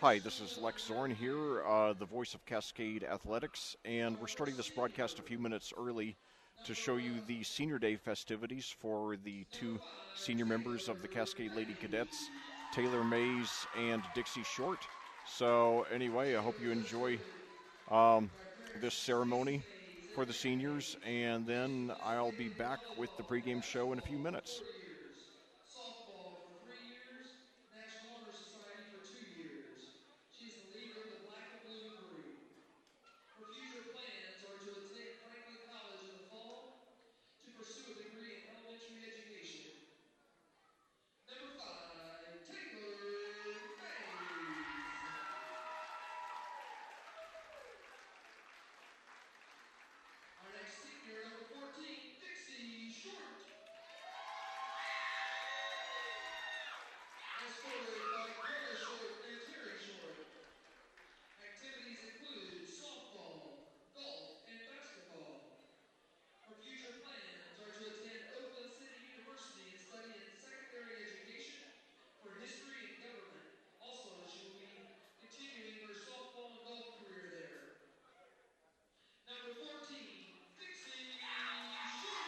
Hi, this is Lec Zorn here, the voice of Cascade Athletics, and we're starting this broadcast a few minutes early to show you the Senior Day festivities for the two senior members of the Cascade Lady Cadets, Taylor Mays and Dixie Short. So anyway, I hope you enjoy this ceremony for the seniors, and then I'll be back with the pregame show in a few minutes. Softball for 3 years, National Honor Society for 2 years. She is the leader of the black and blue and green. Her future plans are to attend Franklin College in the fall to pursue a degree in elementary education. Number 5, Taylor Mays. Our next senior, number 14, Dixie Short. Escorted by Greta Short and Terry Short. Activities include softball, golf, and basketball. Her future plans are to attend Oakland City University and study in secondary education for history and government. Also, she will be continuing her softball and golf career there. Number 14, Dixie Short.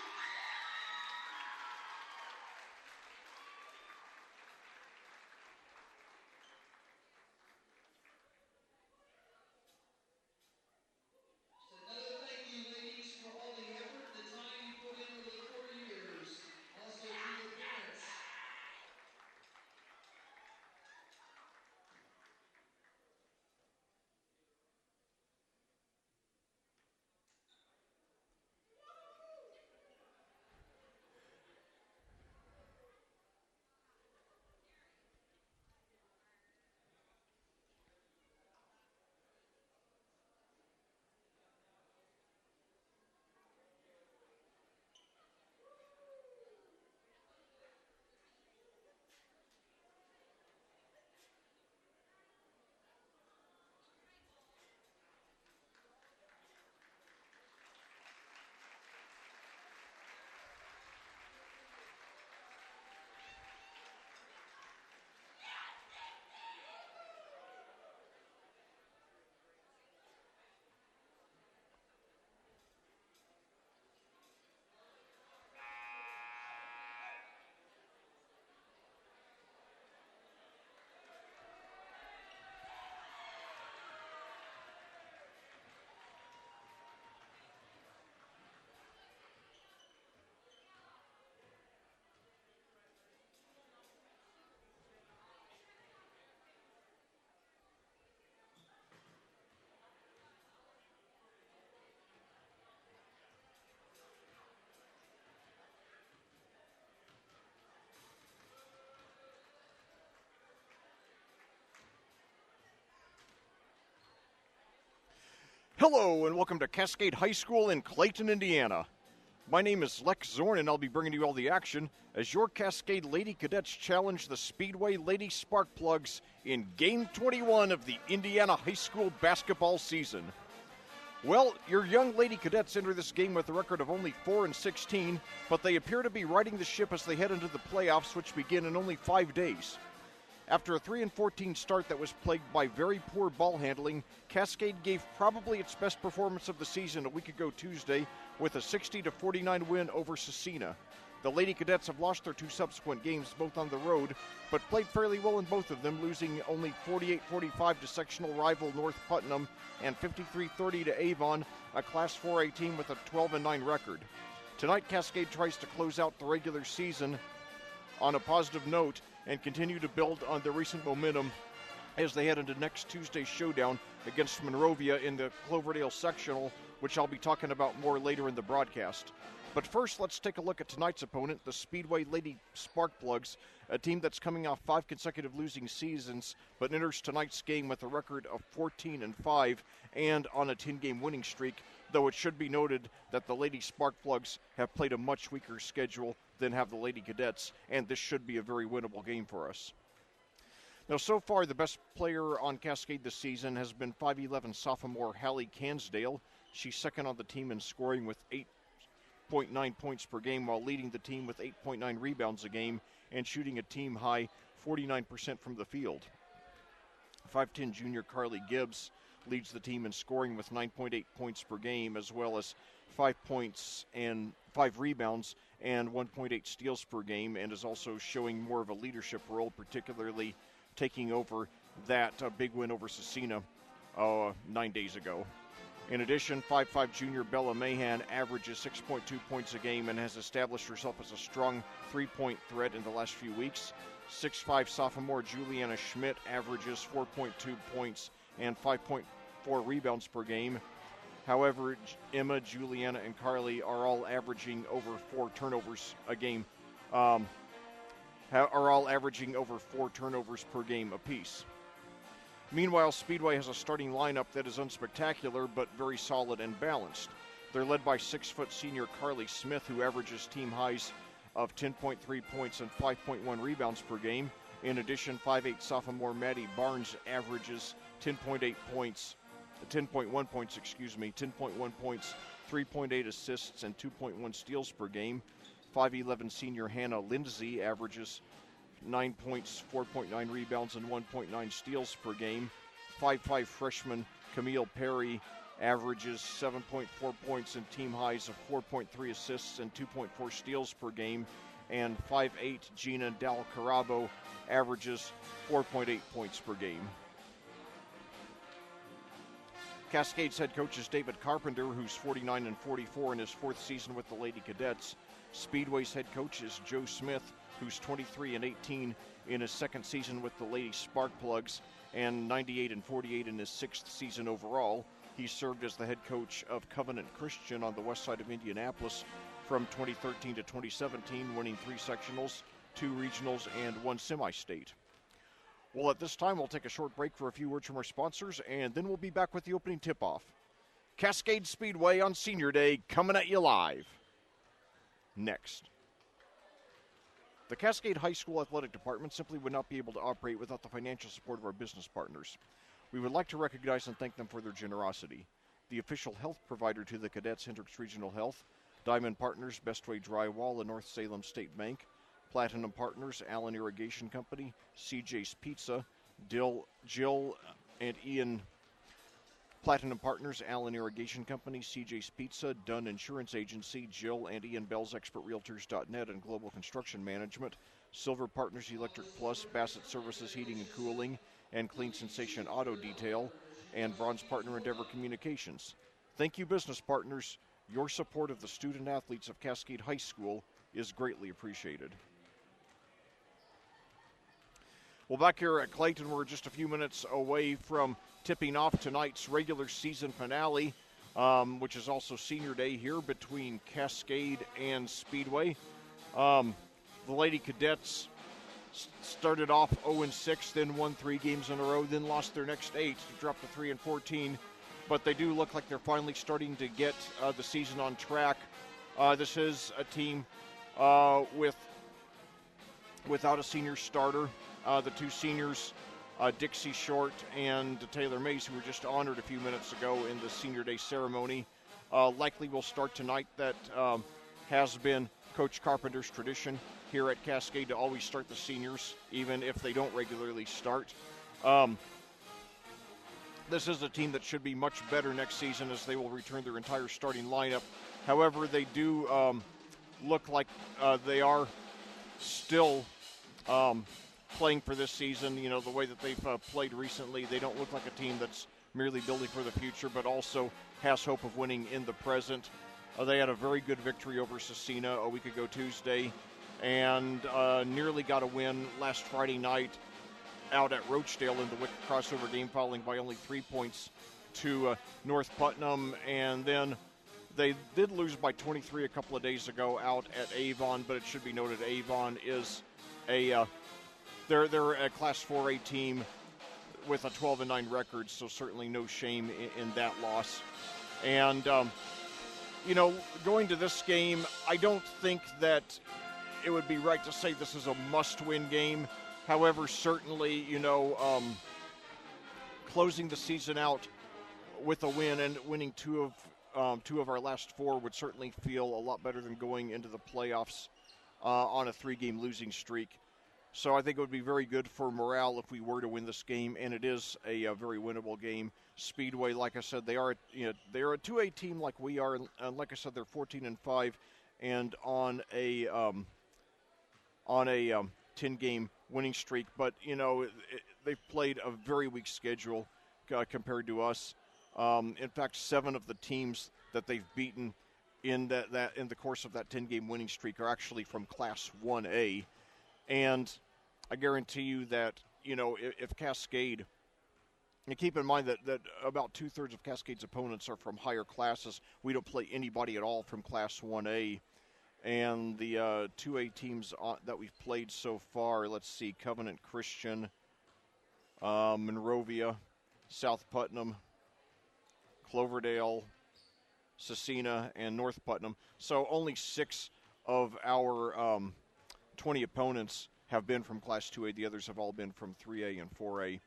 Another thank you, ladies, for all the effort and the time you put in over the 4 years. Also to your parents. Hello, and welcome to Cascade High School in Clayton, Indiana. My name is Lec Zorn, and I'll be bringing you all the action as your Cascade Lady Cadets challenge the Speedway Lady Sparkplugs in Game 21 of the Indiana High School basketball season. Well, your young Lady Cadets enter this game with a record of only 4-16, but they appear to be riding the ship as they head into the playoffs, which begin in only 5 days. After a 3-14 start that was plagued by very poor ball handling, Cascade gave probably its best performance of the season a week ago Tuesday with a 60-49 win over Cecina. The Lady Cadets have lost their 2 subsequent games, both on the road, but played fairly well in both of them, losing only 48-45 to sectional rival North Putnam and 53-30 to Avon, a Class 4A team with a 12-9 record. Tonight, Cascade tries to close out the regular season on a positive note and continue to build on the recent momentum as they head into next Tuesday's showdown against Monrovia in the Cloverdale sectional, which I'll be talking about more later in the broadcast. But first, let's take a look at tonight's opponent, the Speedway Lady Sparkplugs, a team that's coming off 5 consecutive losing seasons, but enters tonight's game with a record of 14-5 and on a 10-game winning streak, though it should be noted that the Lady Sparkplugs have played a much weaker schedule than have the Lady Cadets, and this should be a very winnable game for us. Now, so far, the best player on Cascade this season has been 5'11 sophomore Hallie Cansdale. She's second on the team in scoring with 8.9 points per game, while leading the team with 8.9 rebounds a game and shooting a team-high 49% from the field. 5'10" junior Carly Gibbs leads the team in scoring with 9.8 points per game, as well as 5 points and 5 rebounds and 1.8 steals per game, and is also showing more of a leadership role, particularly taking over that big win over Cecina 9 days ago. In addition, 5'5" junior Bella Mahan averages 6.2 points a game and has established herself as a strong three-point threat in the last few weeks. 6'5" sophomore Juliana Schmidt averages 4.2 points and 5.4 rebounds per game. However, Emma, Juliana, and Carly are all averaging over 4 turnovers a game, are all averaging over 4 turnovers per game apiece. Meanwhile, Speedway has a starting lineup that is unspectacular but very solid and balanced. They're led by 6-foot senior Carly Smith, who averages team highs of 10.3 points and 5.1 rebounds per game. In addition, 5'8" sophomore Maddie Barnes averages 10.1 points, 10.1 points, 3.8 assists, and 2.1 steals per game. 5'11" senior Hannah Lindsay averages 9 points, 4.9 rebounds, and 1.9 steals per game. 5'5" freshman Camille Perry averages 7.4 points and team highs of 4.3 assists and 2.4 steals per game. And 5'8" Gina Dal Carabo averages 4.8 points per game. Cascade's head coach is David Carpenter, who's 49 and 44 in his 4th season with the Lady Cadets. Speedway's head coach is Joe Smith, who's 23 and 18 in his 2nd season with the Lady Sparkplugs and 98 and 48 in his 6th season overall. He served as the head coach of Covenant Christian on the west side of Indianapolis from 2013 to 2017, winning 3 sectionals, 2 regionals, and 1 semi-state. Well, at this time, we'll take a short break for a few words from our sponsors, and then we'll be back with the opening tip-off. Cascade Speedway on Senior Day, coming at you live. Next. The Cascade High School Athletic Department simply would not be able to operate without the financial support of our business partners. We would like to recognize and thank them for their generosity. The official health provider to the Cadets, Hendricks Regional Health, Diamond Partners, Bestway Drywall, and North Salem State Bank, Platinum Partners, Allen Irrigation Company, CJ's Pizza, Jill and Ian. Platinum Partners, Allen Irrigation Company, CJ's Pizza, Dunn Insurance Agency, Jill and Ian Bell's ExpertRealtors.net and Global Construction Management, Silver Partners Electric Plus, Bassett Services Heating and Cooling, and Clean Sensation Auto Detail, and Bronze Partner Endeavor Communications. Thank you, business partners. Your support of the student athletes of Cascade High School is greatly appreciated. Well, back here at Clayton, we're just a few minutes away from tipping off tonight's regular season finale, which is also Senior Day here between Cascade and Speedway. The Lady Cadets started off 0-6, then won 3 games in a row, then lost their next 8 to drop to 3-14. But they do look like they're finally starting to get the season on track. This is a team without a senior starter. The 2 seniors, Dixie Short and Taylor Mays, who were just honored a few minutes ago in the Senior Day ceremony, likely will start tonight. That has been Coach Carpenter's tradition here at Cascade to always start the seniors, even if they don't regularly start. This is a team that should be much better next season as they will return their entire starting lineup. However, they do look like they are still playing for this season. You know, the way that they've played recently, they don't look like a team that's merely building for the future, but also has hope of winning in the present. They had a very good victory over Cecina a week ago Tuesday, and nearly got a win last Friday night out at Roachdale in the Wick crossover game, falling by only 3 points to North Putnam. And then they did lose by 23 a couple of days ago out at Avon, but it should be noted Avon is they're a Class 4A team with a 12-9 record, so certainly no shame in that loss. And you know, going to this game, I don't think that it would be right to say this is a must-win game. However, certainly, you know, closing the season out with a win and winning two of our last 4 would certainly feel a lot better than going into the playoffs on a 3-game losing streak. So I think it would be very good for morale if we were to win this game, and it is a very winnable game. Speedway, like I said, they're a 2A team like we are, and like I said, they're 14-5, and on a 10-game winning streak. But they've played a very weak schedule compared to us. In fact, 7 of the teams that they've beaten in that in the course of that 10-game winning streak are actually from Class 1A. And I guarantee you that, if Cascade, and keep in mind that about 2/3 of Cascade's opponents are from higher classes. We don't play anybody at all from Class 1A. And the 2A teams that we've played so far, let's see, Covenant Christian, Monrovia, South Putnam, Cloverdale, Cecina, and North Putnam. So only 6 of our 20 opponents have been from Class 2A. The others have all been from 3A and 4A.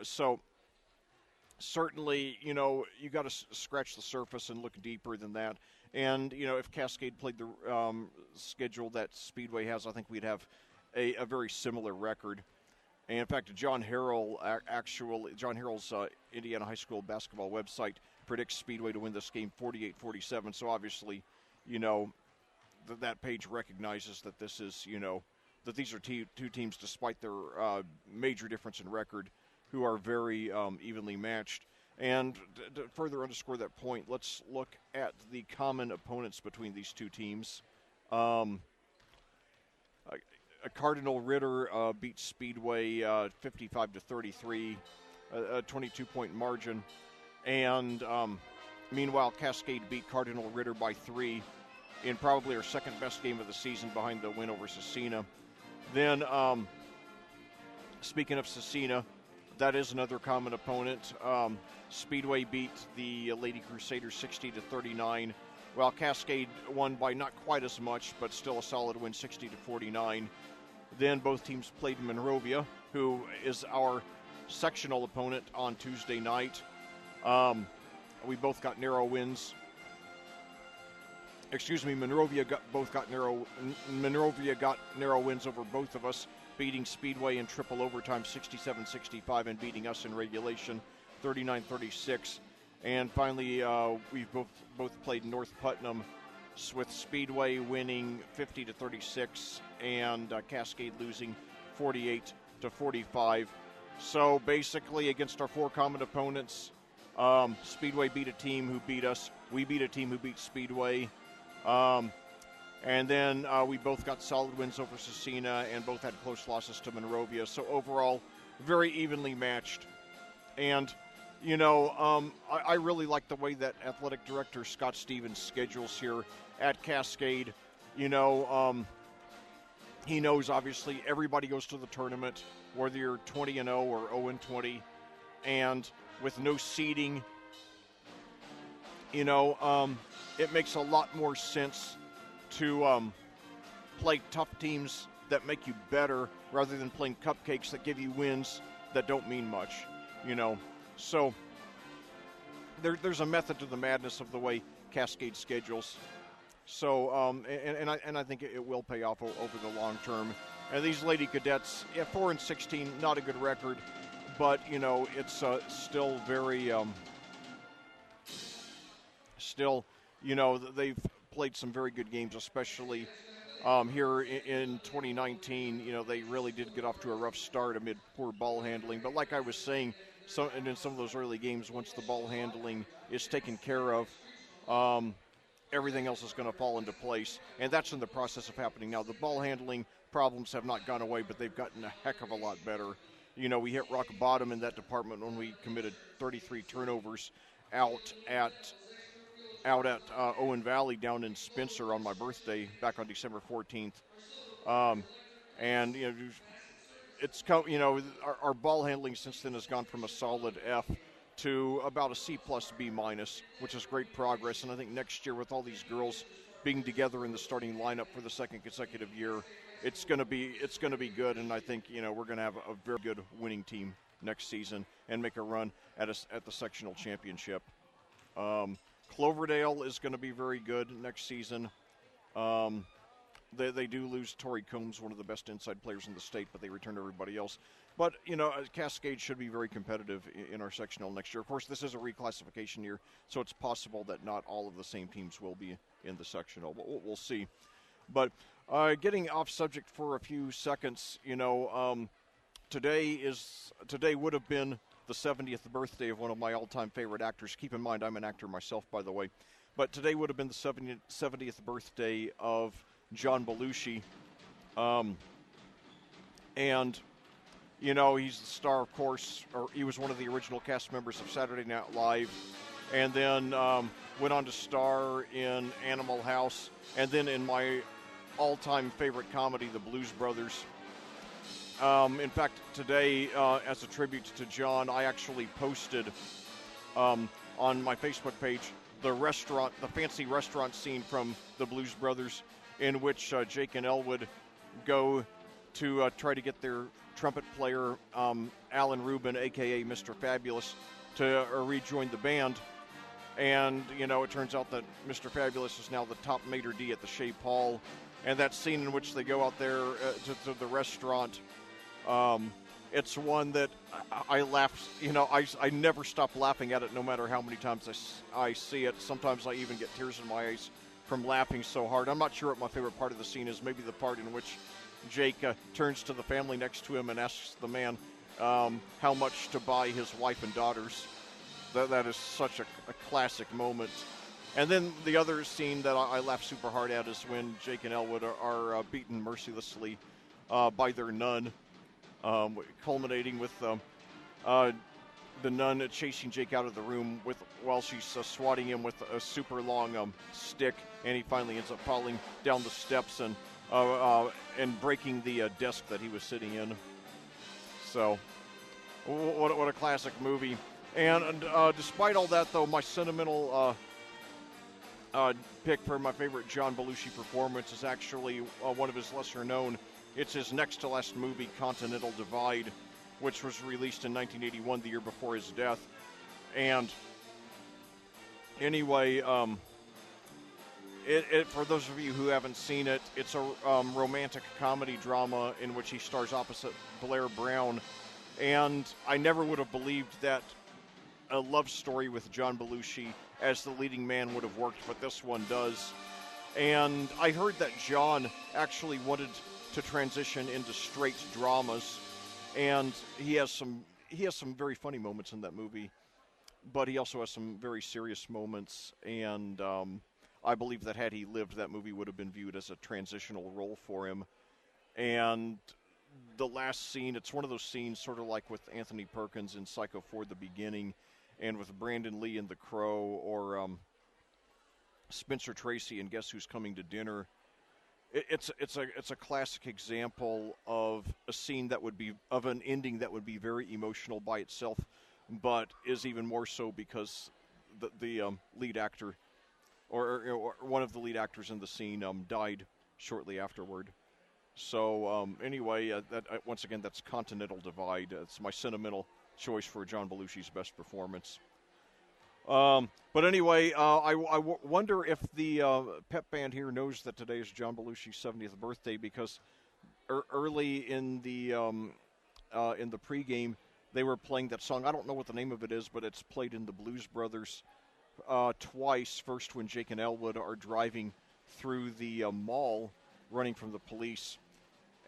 So certainly, you got to scratch the surface and look deeper than that. And, if Cascade played the schedule that Speedway has, I think we'd have a very similar record. And in fact, John Harrell's Indiana High School basketball website predicts Speedway to win this game 48-47. So obviously, that page recognizes that this is, that these are two teams, despite their major difference in record, who are very evenly matched. And to further underscore that point, let's look at the common opponents between these two teams. Cardinal Ritter beat Speedway 55-33, a 22-point margin. And meanwhile, Cascade beat Cardinal Ritter by 3 in probably our second-best game of the season behind the win over Cecina. Then, speaking of Cecina, that is another common opponent. Speedway beat the Lady Crusaders 60-39, while Cascade won by not quite as much, but still a solid win, 60-49. Then both teams played Monrovia, who is our sectional opponent, on Tuesday night. We both got narrow wins. Monrovia got narrow wins over both of us, beating Speedway in triple overtime 67-65 and beating us in regulation 39-36. And finally, we've both played North Putnam, with Speedway winning 50-36 and Cascade losing 48-45. So basically, against our 4 common opponents, Speedway beat a team who beat us. We beat a team who beat Speedway. And then we both got solid wins over Cecina and both had close losses to Monrovia. So overall, very evenly matched. And, I really like the way that athletic director Scott Stevens schedules here at Cascade. He knows, obviously, everybody goes to the tournament, whether you're 20-0 or 0-20. And with no seeding, it makes a lot more sense to play tough teams that make you better rather than playing cupcakes that give you wins that don't mean much, So there's a method to the madness of the way Cascade schedules. So I think it will pay off over the long term. And these Lady Cadets, 4-16, not a good record, but it's still very they've played some very good games, especially here in 2019. They really did get off to a rough start amid poor ball handling. But like I was saying, and in some of those early games, once the ball handling is taken care of, everything else is going to fall into place. And that's in the process of happening now. The ball handling problems have not gone away, but they've gotten a heck of a lot better. We hit rock bottom in that department when we committed 33 turnovers out at Owen Valley down in Spencer on my birthday back on December 14th. It's our ball handling since then has gone from a solid F to about a C+ B-, which is great progress. And I think next year, with all these girls being together in the starting lineup for the second consecutive year, it's going to be good. And I think we're going to have a very good winning team next season and make a run at the sectional championship. Cloverdale is going to be very good next season. They do lose Torrey Combs, one of the best inside players in the state, but they return everybody else. But, Cascade should be very competitive in our sectional next year. Of course, this is a reclassification year, so it's possible that not all of the same teams will be in the sectional, but we'll see. But getting off subject for a few seconds, today would have been the 70th birthday of one of my all-time favorite actors. Keep in mind, I'm an actor myself, by the way. But today would have been the 70th birthday of John Belushi. And, he's the star, of course, or he was one of the original cast members of Saturday Night Live. And then went on to star in Animal House. And then in my all-time favorite comedy, The Blues Brothers. In fact, today, as a tribute to John, I actually posted on my Facebook page the fancy restaurant scene from The Blues Brothers, in which Jake and Elwood go to try to get their trumpet player, Alan Rubin, a.k.a. Mr. Fabulous, to rejoin the band. And, it turns out that Mr. Fabulous is now the top maitre d' at the Shea Paul. And that scene in which they go out there to the restaurant, it's one that I laugh, I never stop laughing at it no matter how many times I see it. Sometimes I even get tears in my eyes from laughing so hard. I'm not sure what my favorite part of the scene is, maybe the part in which Jake turns to the family next to him and asks the man how much to buy his wife and daughters. That is such a classic moment. And then the other scene that I laugh super hard at is when Jake and Elwood are beaten mercilessly by their nun, culminating with the nun chasing Jake out of the room while she's swatting him with a super long stick, and he finally ends up falling down the steps and breaking the desk that he was sitting in. So, what a classic movie. And despite all that, though, my sentimental pick for my favorite John Belushi performance is actually one of his lesser known. It's his next to last movie, Continental Divide, which was released in 1981, the year before his death. And anyway, for those of you who haven't seen it, it's a romantic comedy drama in which he stars opposite Blair Brown. And I never would have believed that a love story with John Belushi as the leading man would have worked, but this one does. And I heard that John actually wanted to transition into straight dramas, and he has some very funny moments in that movie, but he also has some very serious moments, and I believe that had he lived, that movie would have been viewed as a transitional role for him. And the last scene, it's one of those scenes sort of like with Anthony Perkins in Psycho 4: The Beginning, and with Brandon Lee in The Crow, or Spencer Tracy in Guess Who's Coming to Dinner. It's a classic example of a scene that would be of an ending that would be very emotional by itself, but is even more so because the lead actor, or one of the lead actors in the scene, died shortly afterward. So anyway, once again, that's Continental Divide. It's my sentimental choice for John Belushi's best performance. But anyway, I wonder if the pep band here knows that today is John Belushi's 70th birthday, because early in the pregame they were playing that song. I don't know what the name of it is, but it's played in the Blues Brothers twice. First, when Jake and Elwood are driving through the mall, running from the police,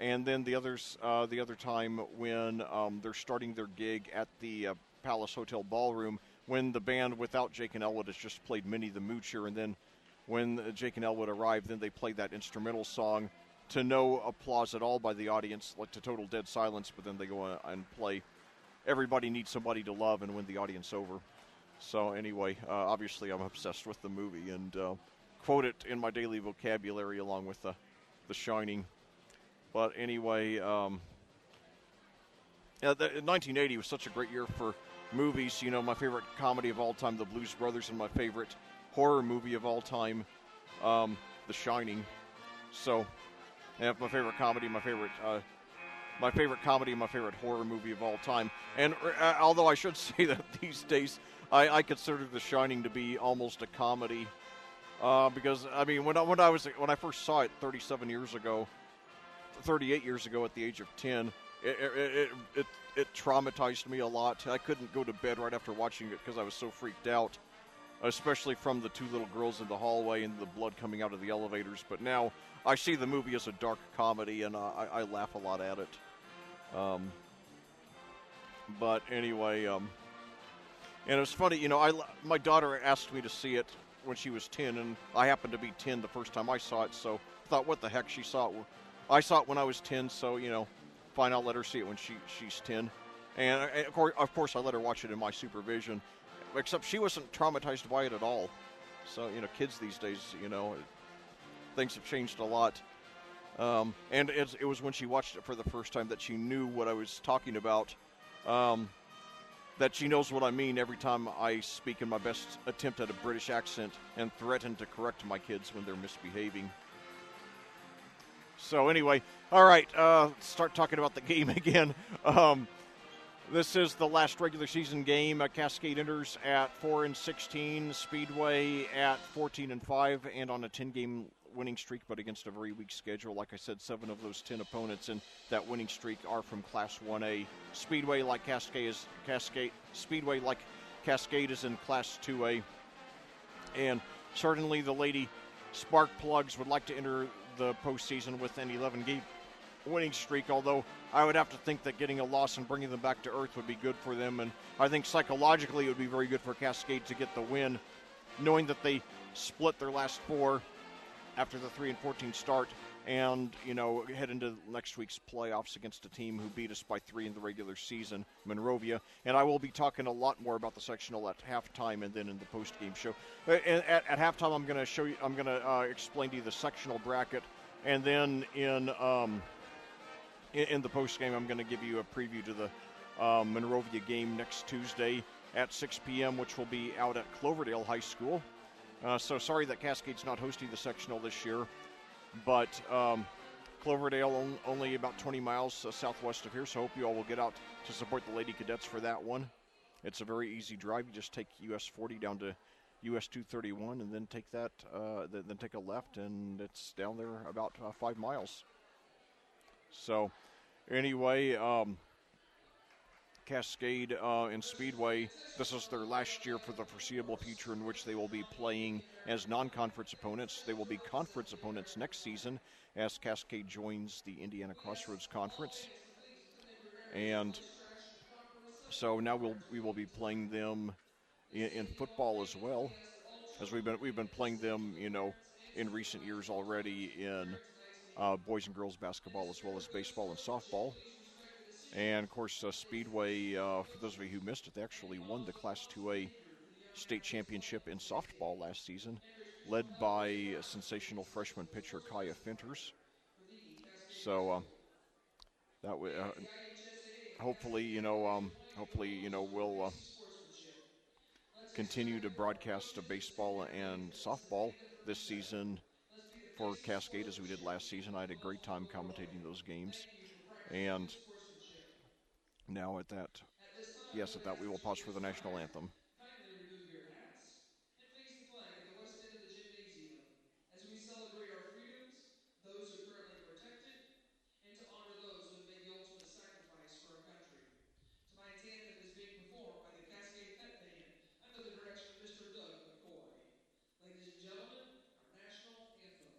and then the other time when they're starting their gig at the Palace Hotel Ballroom, when the band without Jake and Elwood has just played Minnie the Moocher, and then when Jake and Elwood arrive, then they play that instrumental song to no applause at all by the audience, like to total dead silence, but then they go and play Everybody Needs Somebody to Love and win the audience over. So anyway, obviously I'm obsessed with the movie and quote it in my daily vocabulary along with The Shining. But anyway, 1980 was such a great year for movies. My favorite comedy of all time, The Blues Brothers, and my favorite horror movie of all time, The Shining. So, my favorite comedy, my favorite horror movie of all time. And although I should say that these days, I consider The Shining to be almost a comedy. Because I mean, when I first saw it 37 years ago, 38 years ago at the age of 10, it traumatized me a lot. I couldn't go to bed right after watching it because I was so freaked out, especially from the two little girls in the hallway and the blood coming out of the elevators. But now I see the movie as a dark comedy, and I laugh a lot at it. But anyway, and it was funny, my daughter asked me to see it when she was 10, and I happened to be 10 the first time I saw it, so I thought, what the heck, she saw it. I saw it when I was 10, so, fine, I'll let her see it when she's 10. And, of course, I let her watch it in my supervision, except she wasn't traumatized by it at all. So, kids these days, things have changed a lot. And it was when she watched it for the first time that she knew what I was talking about, that she knows what I mean every time I speak in my best attempt at a British accent and threaten to correct my kids when they're misbehaving. So anyway, all right, start talking about the game again. This is the last regular season game. Cascade enters at 4-16, Speedway at 14-5, and on a 10-game winning streak, but against a very weak schedule. Like I said, 7 of those 10 opponents in that winning streak are from Class 1A. Speedway like Cascade is in Class 2A, and certainly the Lady Spark Plugs would like to enter the postseason with an 11-game winning streak, although I would have to think that getting a loss and bringing them back to earth would be good for them, and I think psychologically it would be very good for Cascade to get the win, knowing that they split their last 4 after the 3-14 start, and head into next week's playoffs against a team who beat us by 3 in the regular season, Monrovia. And I will be talking a lot more about the sectional at halftime and then in the post-game show. At halftime, I'm going to explain to you the sectional bracket, and then in the post-game, I'm going to give you a preview to the Monrovia game next Tuesday at 6 p.m., which will be out at Cloverdale High School. So sorry that Cascade's not hosting the sectional this year, but Cloverdale only about 20 miles southwest of here, so I hope you all will get out to support the Lady Cadets for that one. It's a very easy drive. You just take US 40 down to US 231 and then take that, then take a left, and it's down there about 5 miles. So anyway, Cascade and Speedway, this is their last year for the foreseeable future in which they will be playing as non-conference opponents. They will be conference opponents next season as Cascade joins the Indiana Crossroads Conference. And so now we will be playing them in football as well, as we've been playing them, in recent years already in boys and girls basketball as well as baseball and softball. And, of course, Speedway, for those of you who missed it, they actually won the Class 2A state championship in softball last season, led by sensational freshman pitcher Kaya Finters. So that hopefully, we'll continue to broadcast baseball and softball this season for Cascade as we did last season. I had a great time commentating those games. And now at that, we will pause for the national anthem. Kindly remove your hats and face the flag at the west end of the gymnasium as we celebrate our freedoms, those who currently protect it, and to honor those who have made the ultimate sacrifice for our country. Tonight's anthem is being performed by the Cascade Pep Band under the direction of Mr. Doug McCoy. Ladies and gentlemen, our national anthem.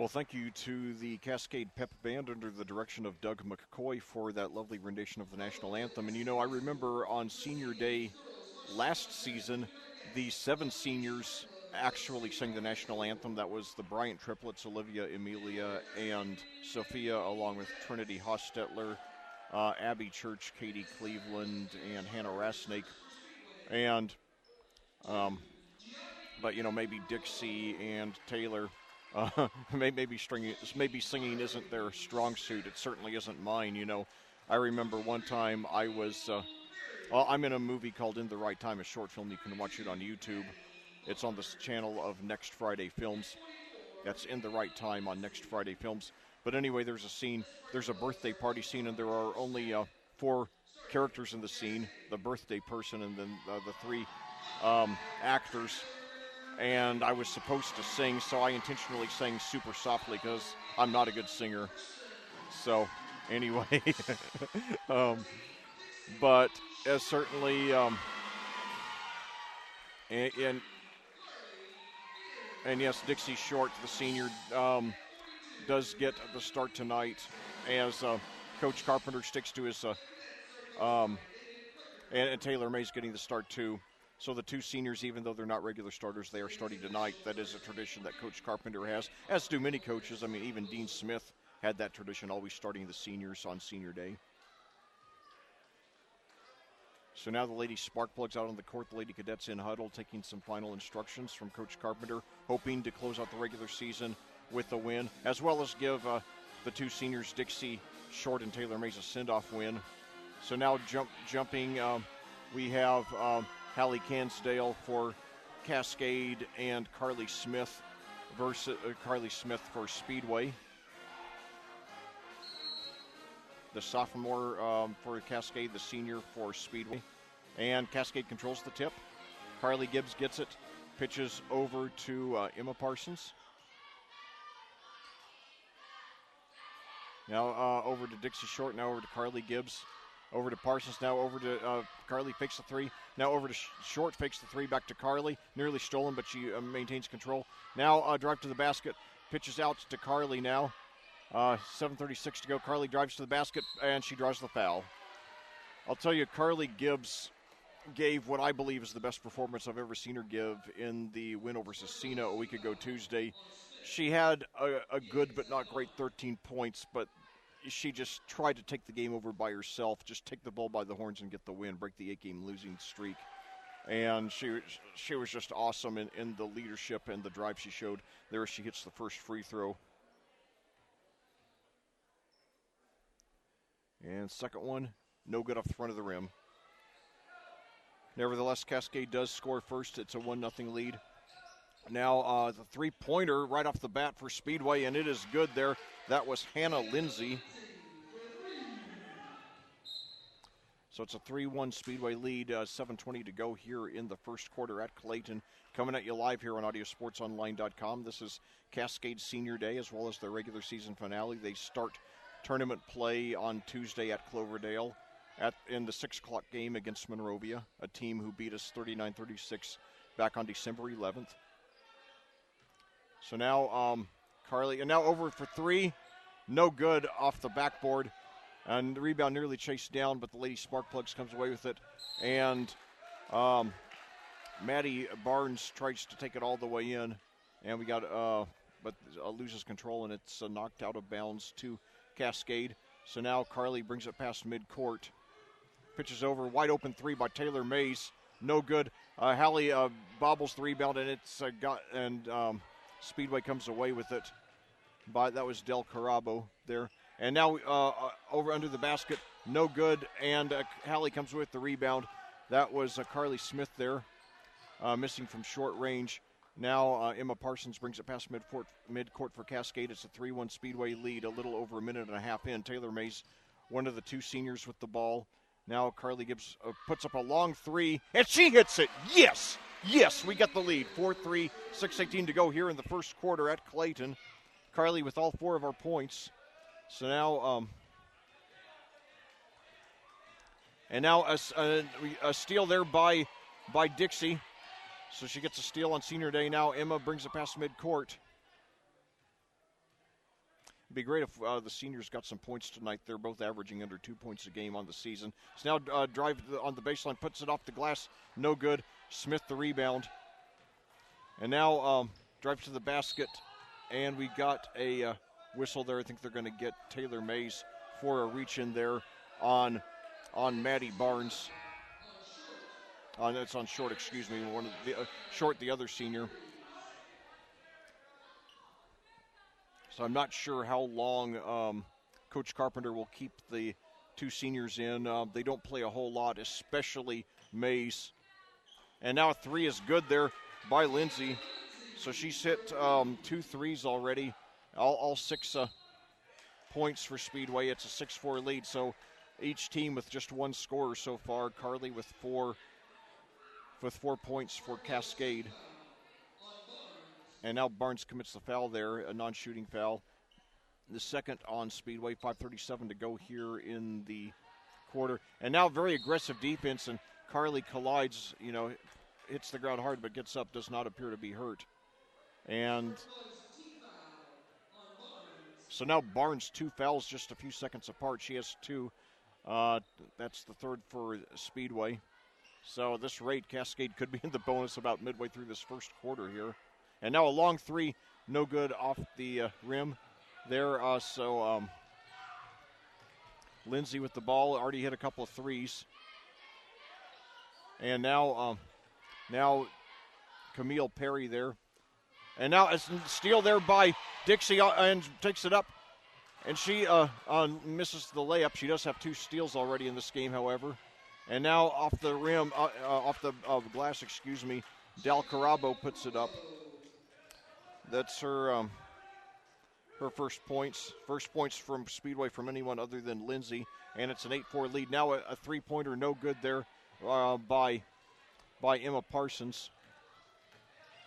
Well, thank you to the Cascade Pep Band under the direction of Doug McCoy for that lovely rendition of the national anthem. And, I remember on Senior Day last season, the 7 seniors actually sang the national anthem. That was the Bryant triplets, Olivia, Emilia, and Sophia, along with Trinity Hostetler, Abby Church, Katie Cleveland, and Hannah Rasnake. And, but, maybe Dixie and Taylor. Maybe singing isn't their strong suit. It certainly isn't mine. I remember one time I was, I'm in a movie called In the Right Time, a short film. You can watch it on YouTube. It's on this channel of Next Friday Films. That's In the Right Time on Next Friday Films. But anyway, there's a birthday party scene, and there are only 4 characters in the scene, the birthday person and then the 3 actors. And I was supposed to sing, so I intentionally sang super softly because I'm not a good singer. So, anyway, but certainly, and yes, Dixie Short, the senior, does get the start tonight as Coach Carpenter sticks to his, and Taylor May's getting the start too. So the 2 seniors, even though they're not regular starters, they are starting tonight. That is a tradition that Coach Carpenter has, as do many coaches. I mean, even Dean Smith had that tradition, always starting the seniors on Senior Day. So now the Lady Sparkplugs out on the court. The Lady Cadets in huddle, taking some final instructions from Coach Carpenter, hoping to close out the regular season with a win, as well as give the 2 seniors, Dixie Short and Taylor Mays, a send-off win. So now jumping, we have Hallie Cansdale for Cascade and Carly Smith versus Carly Smith for Speedway. The sophomore for Cascade, the senior for Speedway. And Cascade controls the tip. Carly Gibbs gets it, pitches over to Emma Parsons. Now over to Dixie Short, now over to Carly Gibbs. Over to Parsons, now over to Carly, fakes the 3. Now over to Short, fakes the 3, back to Carly. Nearly stolen, but she maintains control. Now drive to the basket, pitches out to Carly now. 7:36 to go. Carly drives to the basket, and she draws the foul. I'll tell you, Carly Gibbs gave what I believe is the best performance I've ever seen her give in the win over Cecina a week ago Tuesday. She had a good but not great 13 points, but she just tried to take the game over by herself, just take the bull by the horns and get the win, break the 8-game losing streak. And she was just awesome in the leadership and the drive she showed. There she hits the first free throw. And second one, no good off the front of the rim. Nevertheless, Cascade does score first. It's a 1-0 lead. Now the three-pointer right off the bat for Speedway, and it is good there. That was Hannah Lindsay. So it's a 3-1 Speedway lead, 7:20 to go here in the first quarter at Clayton. Coming at you live here on AudioSportsOnline.com. This is Cascade Senior Day as well as their regular season finale. They start tournament play on Tuesday at Cloverdale in the 6 o'clock game against Monrovia, a team who beat us 39-36 back on December 11th. So now Carly, and now over for 3, no good off the backboard. And the rebound nearly chased down, but the Lady Sparkplugs comes away with it. And Maddie Barnes tries to take it all the way in. And we got, but loses control, and it's knocked out of bounds to Cascade. So now Carly brings it past midcourt. Pitches over, wide open 3 by Taylor Mays. No good. Hallie bobbles the rebound, and it's Speedway comes away with it. That was Del Carabo there. And now over under the basket, no good, and Hallie comes with the rebound. That was Carly Smith there, missing from short range. Now Emma Parsons brings it past midcourt for Cascade. It's a 3-1 Speedway lead, a little over a minute and a half in. Taylor Mays, one of the 2 seniors with the ball. Now Carly Gibbs puts up a long 3, and she hits it. Yes, we got the lead. 4-3, 6:18 to go here in the first quarter at Clayton. Carly with all 4 of our points. So now, a steal there by Dixie. So she gets a steal on Senior Day. Now Emma brings it past midcourt. It'd be great if the seniors got some points tonight. They're both averaging under 2 points a game on the season. So now drive on the baseline, puts it off the glass, no good. Smith the rebound. And now drive to the basket, and we got a whistle there. I think they're going to get Taylor Mays for a reach in there on Maddie Barnes. That's on Short, excuse me. One of the Short, the other senior. So I'm not sure how long Coach Carpenter will keep the two seniors in. They don't play a whole lot, especially Mays. And now a three is good there by Lindsay. So she's hit 2 threes already, all 6 points for Speedway. It's a 6-4 lead, so each team with just one scorer so far. Carly with 4 points for Cascade. And now Barnes commits the foul there, a non-shooting foul. The second on Speedway, 5:37 to go here in the quarter. And now very aggressive defense, and Carly collides, hits the ground hard but gets up, does not appear to be hurt. And so now Barnes 2 fouls just a few seconds apart. She has 2. That's the third for Speedway. So at this rate, Cascade could be in the bonus about midway through this first quarter here. And now a long 3, no good off the rim there. So Lindsay with the ball, already hit a couple of 3s. And now Camille Perry there. And now a steal there by Dixie and takes it up. And she misses the layup. She does have 2 steals already in this game, however. And now off the rim, off the glass, Dal Carabo puts it up. That's her first points. First points from Speedway from anyone other than Lindsay. And it's an 8-4 lead. Now a 3-pointer, no good there by Emma Parsons.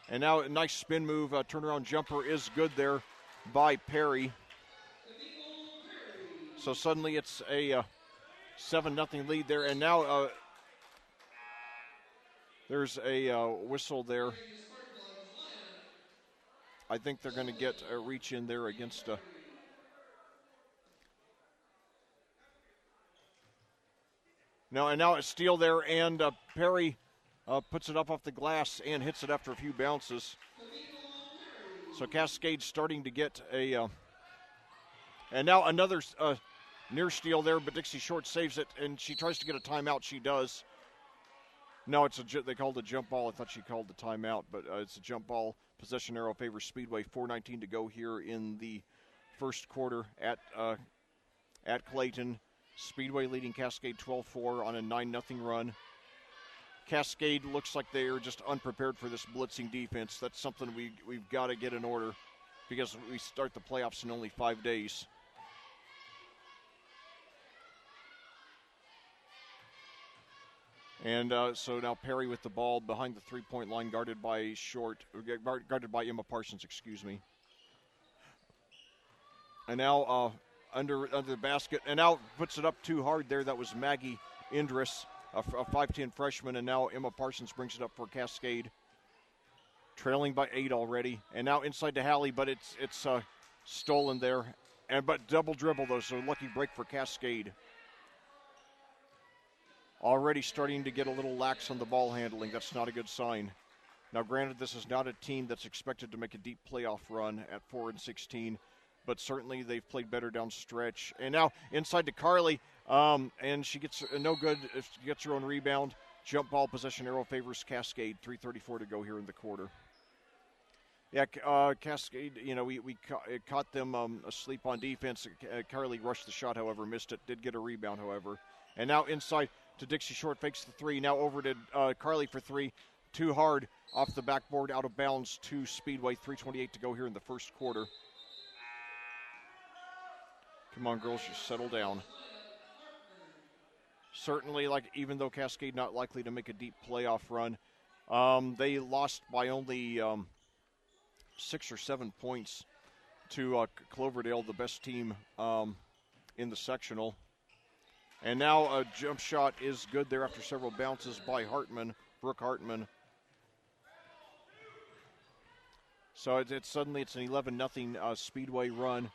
And now a nice spin move, turnaround jumper is good there by Perry. So suddenly it's a 7-0 lead there. And now there's a whistle there. I think they're going to get a reach in there against now a steal there, and Perry puts it up off the glass and hits it after a few bounces. So Cascade's starting to get a and now another near steal there, but Dixie Short saves it, and she tries to get a timeout. She does. No, they called a jump ball. I thought she called the timeout, but it's a jump ball. Possession arrow favors Speedway. 4:19 to go here in the first quarter at Clayton. Speedway leading Cascade 12-4 on a 9-0 run. Cascade looks like they are just unprepared for this blitzing defense. That's something we've got to get in order because we start the playoffs in only 5 days. And so now Perry with the ball behind the three-point line, guarded by Emma Parsons, And now under the basket, and now puts it up too hard there. That was Maggie Indris, a 5'10 freshman, and now Emma Parsons brings it up for Cascade. Trailing by 8 already, and now inside to Hallie, but it's stolen there, but double dribble though, so lucky break for Cascade. Already starting to get a little lax on the ball handling. That's not a good sign. Now, granted, this is not a team that's expected to make a deep playoff run at 4-16, but certainly they've played better down stretch. And now inside to Carly, and she gets no good. She gets her own rebound. Jump ball possession arrow favors Cascade. 3:34 to go here in the quarter. Yeah, Cascade, we caught them asleep on defense. Carly rushed the shot, however, missed it. Did get a rebound, however. And now inside to Dixie Short, fakes the 3. Now over to Carly for 3. Too hard off the backboard, out of bounds to Speedway. 3:28 to go here in the first quarter. Come on, girls, just settle down. Certainly, even though Cascade not likely to make a deep playoff run, they lost by only 6 or 7 points to Cloverdale, the best team in the sectional. And now a jump shot is good there after several bounces by Brooke Hartman. So it's suddenly an 11-0 Speedway run.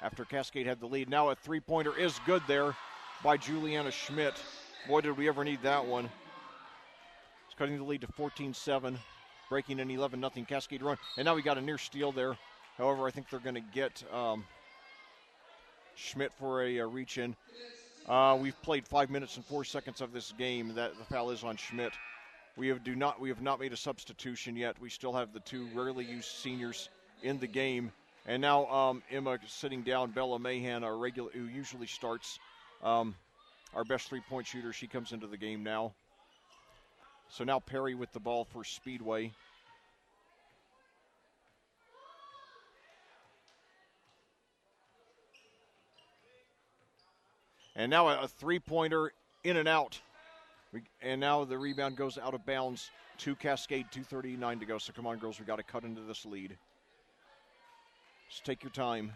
after Cascade had the lead. Now a three-pointer is good there by Juliana Schmidt. Boy, did we ever need that one. It's cutting the lead to 14-7, breaking an 11-0 Cascade run. And now we got a near steal there. However, I think they're going to get Schmidt for a reach-in. We've played 5 minutes and 4 seconds of this game. That the foul is on Schmidt. We have not made a substitution yet. We still have the two rarely used seniors in the game. And now Emma sitting down. Bella Mahan, who usually starts, our best three-point shooter. She comes into the game now. So now Perry with the ball for Speedway. And now a three-pointer in and out. And now the rebound goes out of bounds to Cascade, 2:39 to go. So come on, girls, we got to cut into this lead. Just take your time.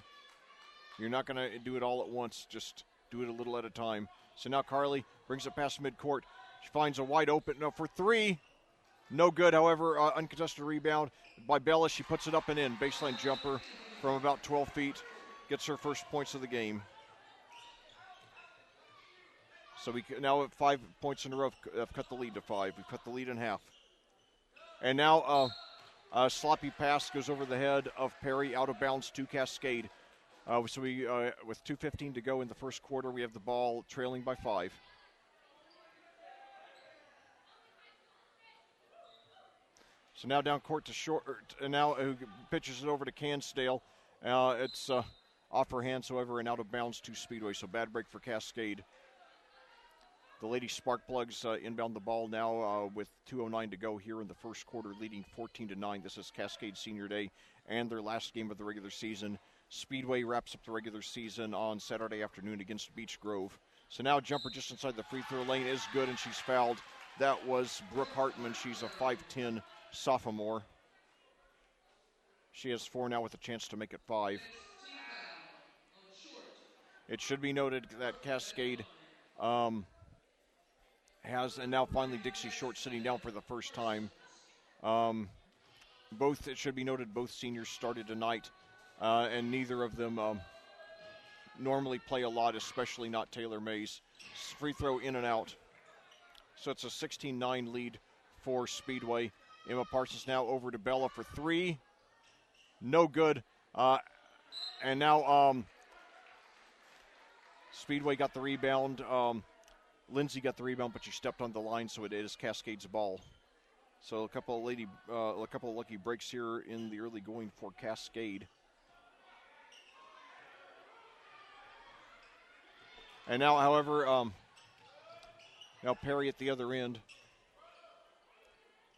You're not going to do it all at once. Just do it a little at a time. So now Carly brings it past midcourt. She finds a wide open for three. No good, however, uncontested rebound by Bella. She puts it up and in. Baseline jumper from about 12 feet. Gets her first points of the game. So we now at 5 points in a row have cut the lead to 5. We've cut the lead in half. And now a sloppy pass goes over the head of Perry, out of bounds to Cascade. So we, with 2:15 to go in the first quarter, we have the ball trailing by 5. So now down court to Short, and now who pitches it over to Cansdale. It's off her hands, however, and out of bounds to Speedway. So bad break for Cascade. The Lady Sparkplugs inbound the ball now with 2:09 to go here in the first quarter, leading 14-9. This is Cascade Senior Day and their last game of the regular season. Speedway wraps up the regular season on Saturday afternoon against Beech Grove. So now jumper just inside the free throw lane is good, and she's fouled. That was Brooke Hartman. She's a 5'10 sophomore. She has 4 now with a chance to make it 5. It should be noted that Cascade and now finally Dixie Short sitting down for the first time. It should be noted, both seniors started tonight, and neither of them normally play a lot, especially not Taylor Mays. Free throw in and out. So it's a 16-9 lead for Speedway. Emma Parsons now over to Bella for 3. No good. And now Speedway got the rebound. Lindsay got the rebound, but she stepped on the line, so it is Cascade's ball. So a couple of lucky breaks here in the early going for Cascade. And now, however, now Perry at the other end.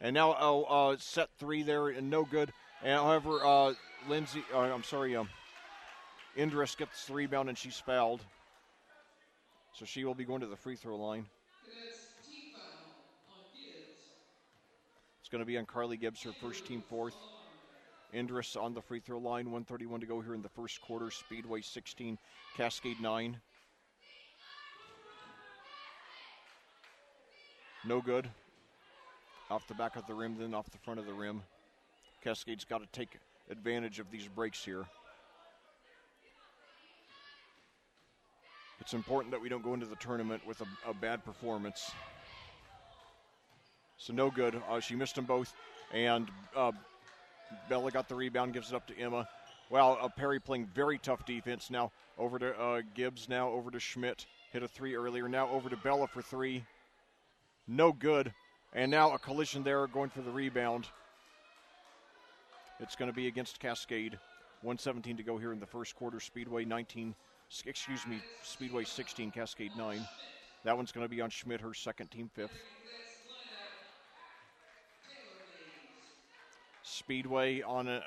And now set 3 there and no good. And however, Indris gets the rebound and she's fouled. So she will be going to the free throw line. It's going to be on Carly Gibbs, her first team 4th. Indris on the free throw line, 1:31 to go here in the first quarter. Speedway 16, Cascade 9. No good. Off the back of the rim, then off the front of the rim. Cascade's got to take advantage of these breaks here. It's important that we don't go into the tournament with a bad performance. So no good. She missed them both. And Bella got the rebound, gives it up to Emma. Well, Perry playing very tough defense. Now over to Gibbs, now over to Schmidt. Hit a 3 earlier. Now over to Bella for 3. No good. And now a collision there going for the rebound. It's going to be against Cascade. 1:17 to go here in the first quarter. Speedway 16, Cascade 9. That one's going to be on Schmidt, her second, team 5th. Speedway on a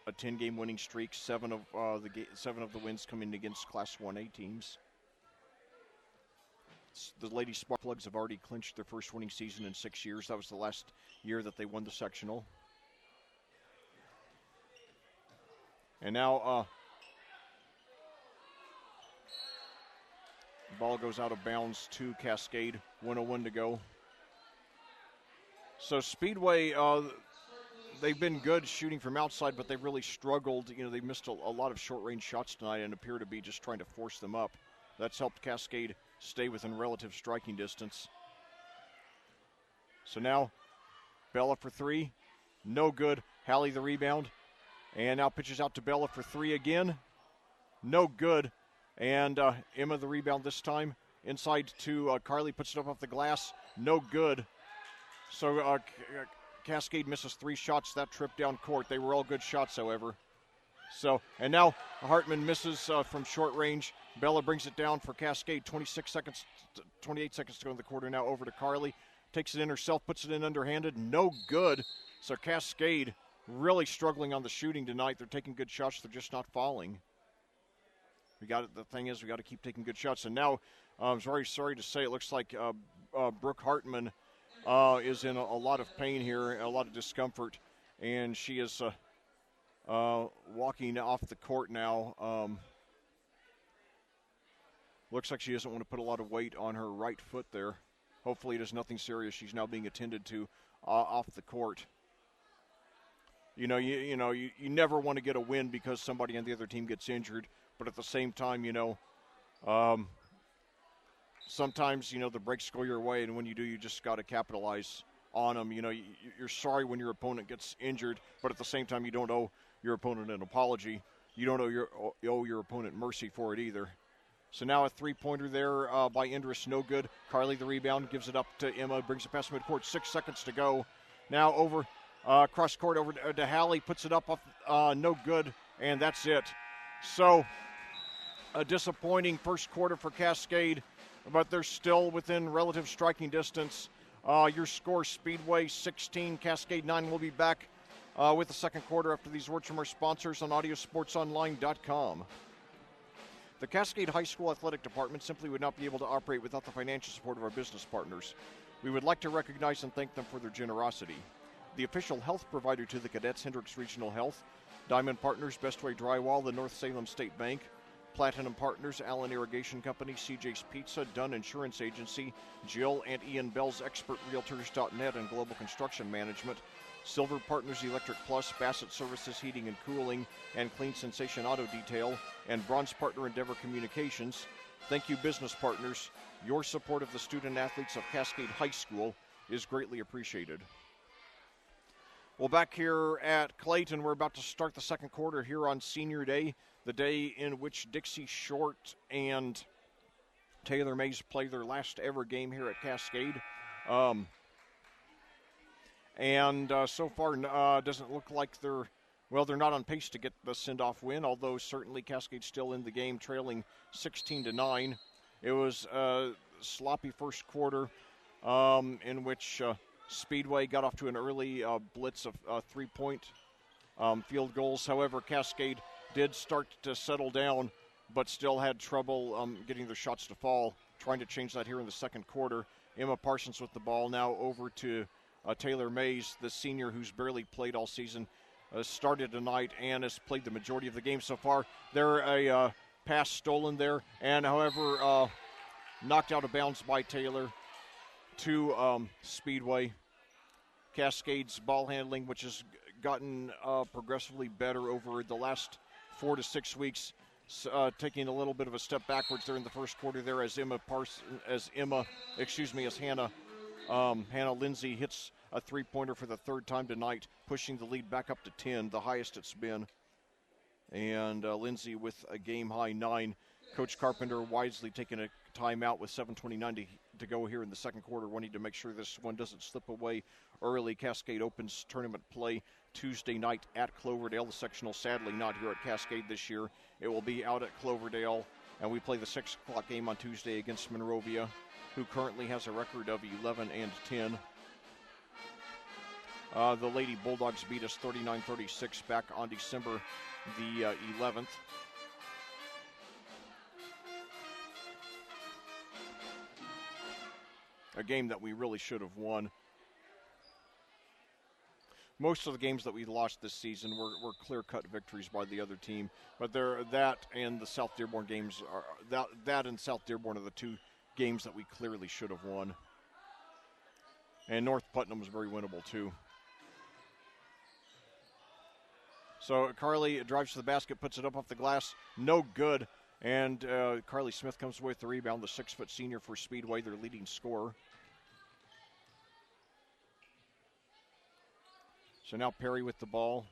10-game winning streak. 7 of the wins coming against Class 1A teams. The Lady Sparkplugs have already clinched their first winning season in 6 years. That was the last year that they won the sectional. And now the ball goes out of bounds to Cascade. 1:01 to go. So Speedway, they've been good shooting from outside, but they've really struggled. You know, they missed a lot of short-range shots tonight and appear to be just trying to force them up. That's helped Cascade stay within relative striking distance. So now, Bella for three. No good. Hallie the rebound. And now pitches out to Bella for three again. No good. And Emma the rebound this time. Inside to Carly, puts it up off the glass. No good. So Cascade misses three shots that trip down court. They were all good shots, however. So, and now Hartman misses from short range. Bella brings it down for Cascade. 28 seconds to go in the quarter. Now over to Carly. Takes it in herself, puts it in underhanded. No good. So Cascade really struggling on the shooting tonight. They're taking good shots. They're just not falling. The thing is, we got to keep taking good shots. And now, I'm very sorry to say, it looks like Brooke Hartman is in a lot of pain here, a lot of discomfort, and she is walking off the court now. Looks like she doesn't want to put a lot of weight on her right foot there. Hopefully it is nothing serious. She's now being attended to off the court. You never want to get a win because somebody on the other team gets injured, but at the same time, sometimes, the breaks go your way, and when you do, you just got to capitalize on them. You're sorry when your opponent gets injured, but at the same time, you don't owe your opponent an apology. You don't owe your opponent mercy for it either. So now a three-pointer there by Indris, no good. Carly the rebound, gives it up to Emma, brings it past midcourt, 6 seconds to go. Now over cross court over to Hallie, puts it up, no good, and that's it. So a disappointing first quarter for Cascade, but they're still within relative striking distance. Your score, Speedway 16, Cascade 9. We'll be back with the second quarter after these words from our sponsors on audiosportsonline.com. The Cascade High School Athletic Department simply would not be able to operate without the financial support of our business partners. We would like to recognize and thank them for their generosity. The official health provider to the cadets, Hendricks Regional Health, Diamond Partners, Bestway Drywall, the North Salem State Bank, Platinum Partners, Allen Irrigation Company, CJ's Pizza, Dunn Insurance Agency, Jill and Ian Bell's Expert Realtors.net and Global Construction Management, Silver Partners Electric Plus, Bassett Services Heating and Cooling, and Clean Sensation Auto Detail, and Bronze Partner Endeavor Communications. Thank you, business partners. Your support of the student athletes of Cascade High School is greatly appreciated. Well, back here at Clayton, we're about to start the second quarter here on Senior Day, the day in which Dixie Short and Taylor Mays play their last ever game here at Cascade. So far, doesn't look like they're not on pace to get the send-off win, although certainly Cascade's still in the game, trailing 16-9. It was a sloppy first quarter in which Speedway got off to an early blitz of three-point field goals. However, Cascade did start to settle down, but still had trouble getting their shots to fall, trying to change that here in the second quarter. Emma Parsons with the ball now over to Taylor Mays, the senior who's barely played all season, started tonight and has played the majority of the game so far. There a pass stolen there, and however, knocked out of bounds by Taylor to Speedway. Cascade's ball handling, which has gotten progressively better over the last 4 to 6 weeks, taking a little bit of a step backwards there in the first quarter there as Hannah Lindsay hits a three-pointer for the third time tonight, pushing the lead back up to 10, the highest it's been. And Lindsay with a game-high 9. Coach Carpenter wisely taking a timeout with 7:29 to go here in the second quarter, wanting to make sure this one doesn't slip away early. Cascade opens tournament play Tuesday night at Cloverdale. The sectional sadly not here at Cascade this year. It will be out at Cloverdale, and we play the 6 o'clock game on Tuesday against Monrovia, who currently has a record of 11-10. The Lady Bulldogs beat us 39-36 back on December the 11th. A game that we really should have won. Most of the games that we lost this season were clear-cut victories by the other team, but that and the South Dearborn games that and South Dearborn are the two games that we clearly should have won. And North Putnam was very winnable too. So Carly drives to the basket, puts it up off the glass. No good. And Carly Smith comes away with the rebound, the 6-foot senior for Speedway, their leading scorer. So now Perry with the ball.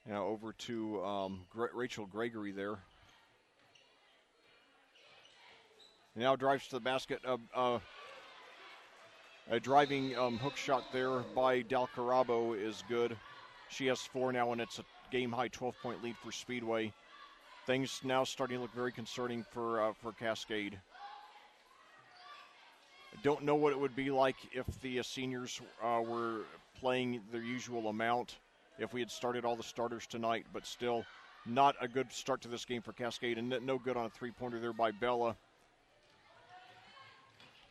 Now over to Rachel Gregory there. Now drives to the basket. A driving hook shot there by Dal Carabo is good. She has 4 now, and it's a game-high 12-point lead for Speedway. Things now starting to look very concerning for Cascade. I don't know what it would be like if the seniors were playing their usual amount, if we had started all the starters tonight, but still not a good start to this game for Cascade, and no good on a three-pointer there by Bella.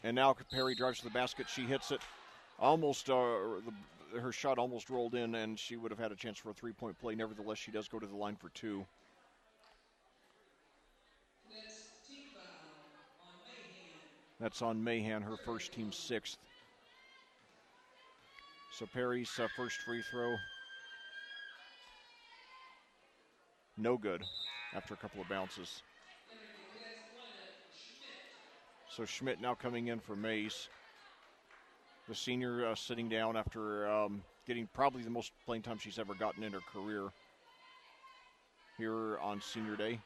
And now Perry drives to the basket. She hits it. Almost, her shot almost rolled in, and she would have had a chance for a three-point play. Nevertheless, she does go to the line for 2. That's on Mahan, her first, team 6th. So Perry's first free throw. No good after a couple of bounces. So Schmidt now coming in for Mays. The senior sitting down after getting probably the most playing time she's ever gotten in her career here on senior day.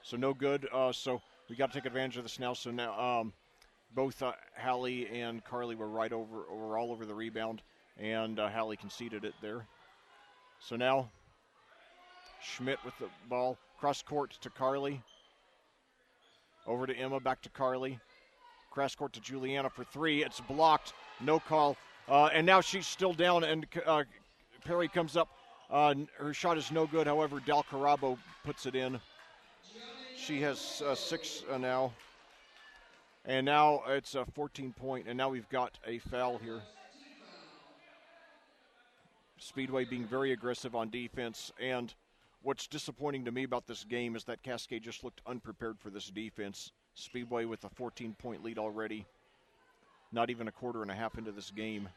So no good. So we got to take advantage of this now. So now both Hallie and Carly were all over the rebound, and Hallie conceded it there. So now Schmidt with the ball, cross court to Carly. Over to Emma, back to Carly. Cross court to Juliana for 3. It's blocked, no call. And now she's still down, and Perry comes up. Her shot is no good. However, Dal Carabo puts it in. She has 6 now. And now it's a 14-point, and now we've got a foul here. Speedway being very aggressive on defense, and what's disappointing to me about this game is that Cascade just looked unprepared for this defense. Speedway with a 14-point lead already. Not even a quarter and a half into this game.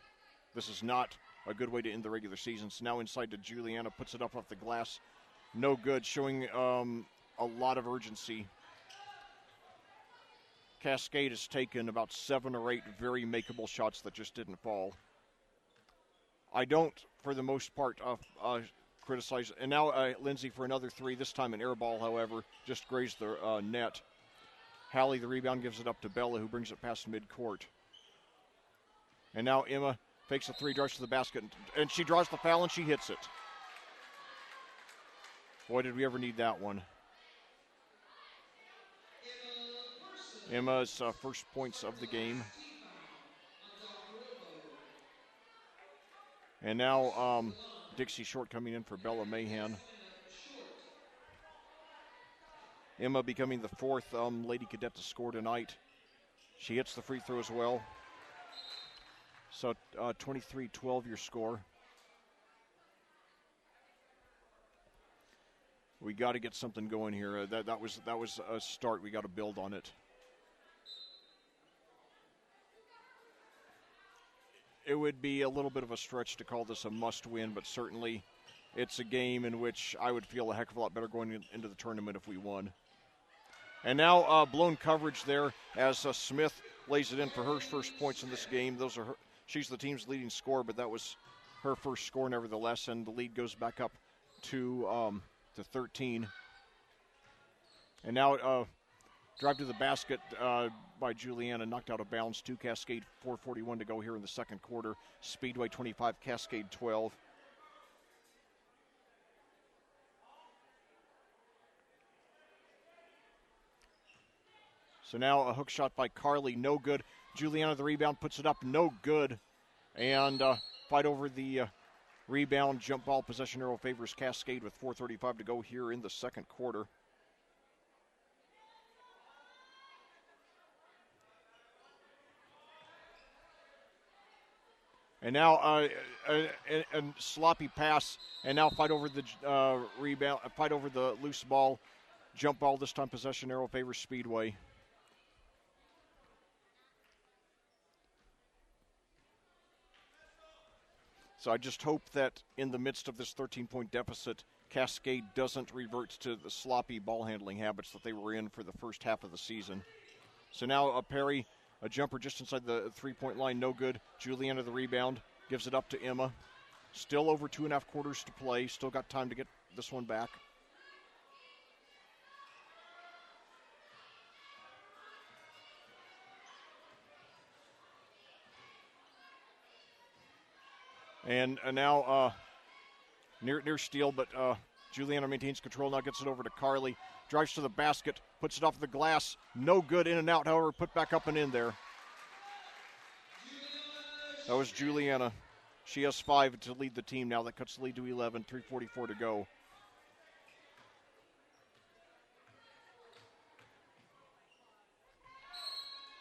This is not a good way to end the regular season. So now inside to Juliana, puts it up off the glass. No good, showing a lot of urgency. Cascade has taken about 7 or 8 very makeable shots that just didn't fall. I don't, for the most part, criticize. And now Lindsay for another 3, this time an air ball, however, just grazed the net. Hallie, the rebound, gives it up to Bella, who brings it past midcourt. And now Emma fakes a 3, drives to the basket, and she draws the foul, and she hits it. Boy, did we ever need that one. Emma's first points of the game. And now Dixie Short coming in for Bella Mahan. Emma becoming the 4th Lady Cadet to score tonight. She hits the free throw as well. So 23-12 your score. We got to get something going here. That was a start. We got to build on it. It would be a little bit of a stretch to call this a must-win, but certainly it's a game in which I would feel a heck of a lot better going into the tournament if we won. And now blown coverage there as Smith lays it in for her first points in this game. Those are her. She's the team's leading scorer, but that was her first score nevertheless, and the lead goes back up to 13. And now drive to the basket by Juliana, knocked out of bounds to Cascade. 4:41 to go here in the second quarter. Speedway 25, Cascade 12. So now a hook shot by Carly, no good. Juliana, the rebound, puts it up, no good. And fight over the rebound. Jump ball possession arrow favors Cascade with 4:35 to go here in the second quarter. And now a sloppy pass, and now fight over the rebound, fight over the loose ball. Jump ball, this time possession arrow favors Speedway. So I just hope that in the midst of this 13-point deficit, Cascade doesn't revert to the sloppy ball handling habits that they were in for the first half of the season. So now Perry, a jumper just inside the 3-point line, no good. Juliana the rebound, gives it up to Emma. Still over 2.5 quarters to play. Still got time to get this one back. And now near steal, but Juliana maintains control. Now gets it over to Carly. Drives to the basket, puts it off the glass. No good, in and out, however, put back up and in there. That was Juliana. She has 5 to lead the team now. That cuts the lead to 11, 3:44 to go.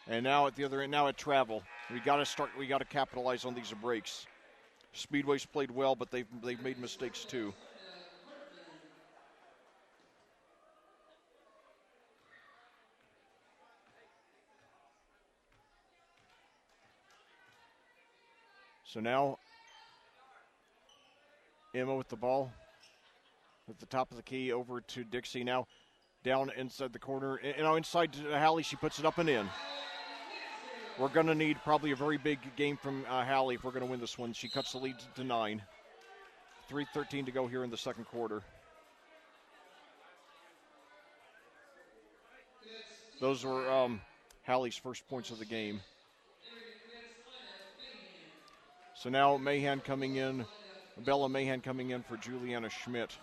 And now at the other end, now at travel. We got to capitalize on these breaks. Speedway's played well, but they've made mistakes too. So now Emma with the ball at the top of the key over to Dixie. Now down inside the corner. Inside to Hallie, she puts it up and in. We're going to need probably a very big game from Hallie if we're going to win this one. She cuts the lead to 9. 3:13 to go here in the second quarter. Those were Hallie's first points of the game. So now Mahan coming in, Bella Mahan coming in for Juliana Schmidt.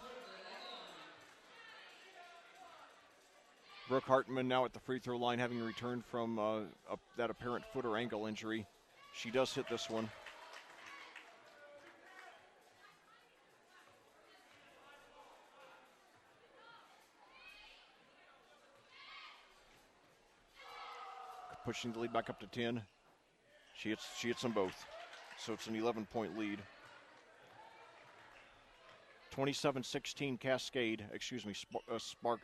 Brooke Hartman now at the free throw line, having returned from that apparent foot or ankle injury. She does hit this one. Pushing the lead back up to 10. She hits them both. So it's an 11-point lead. 27-16 Cascade, Spark.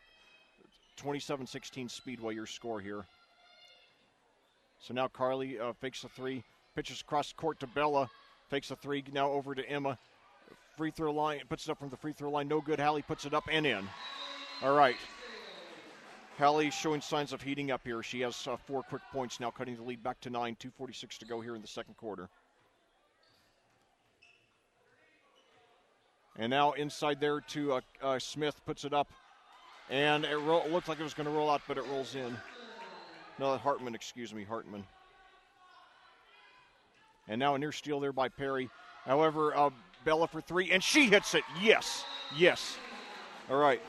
27-16 Speedway, your score here. So now Carly fakes a 3, pitches across court to Bella, fakes a 3, now over to Emma. Free throw line, puts it up from the free throw line, no good. Hallie puts it up and in. All right. Hallie showing signs of heating up here. She has 4 quick points now, cutting the lead back to 9, 2:46 to go here in the second quarter. And now inside there to Smith, puts it up. And it looked like it was going to roll out, but it rolls in. No, Hartman. And now a near steal there by Perry. However, Bella for 3, and she hits it. Yes. All right.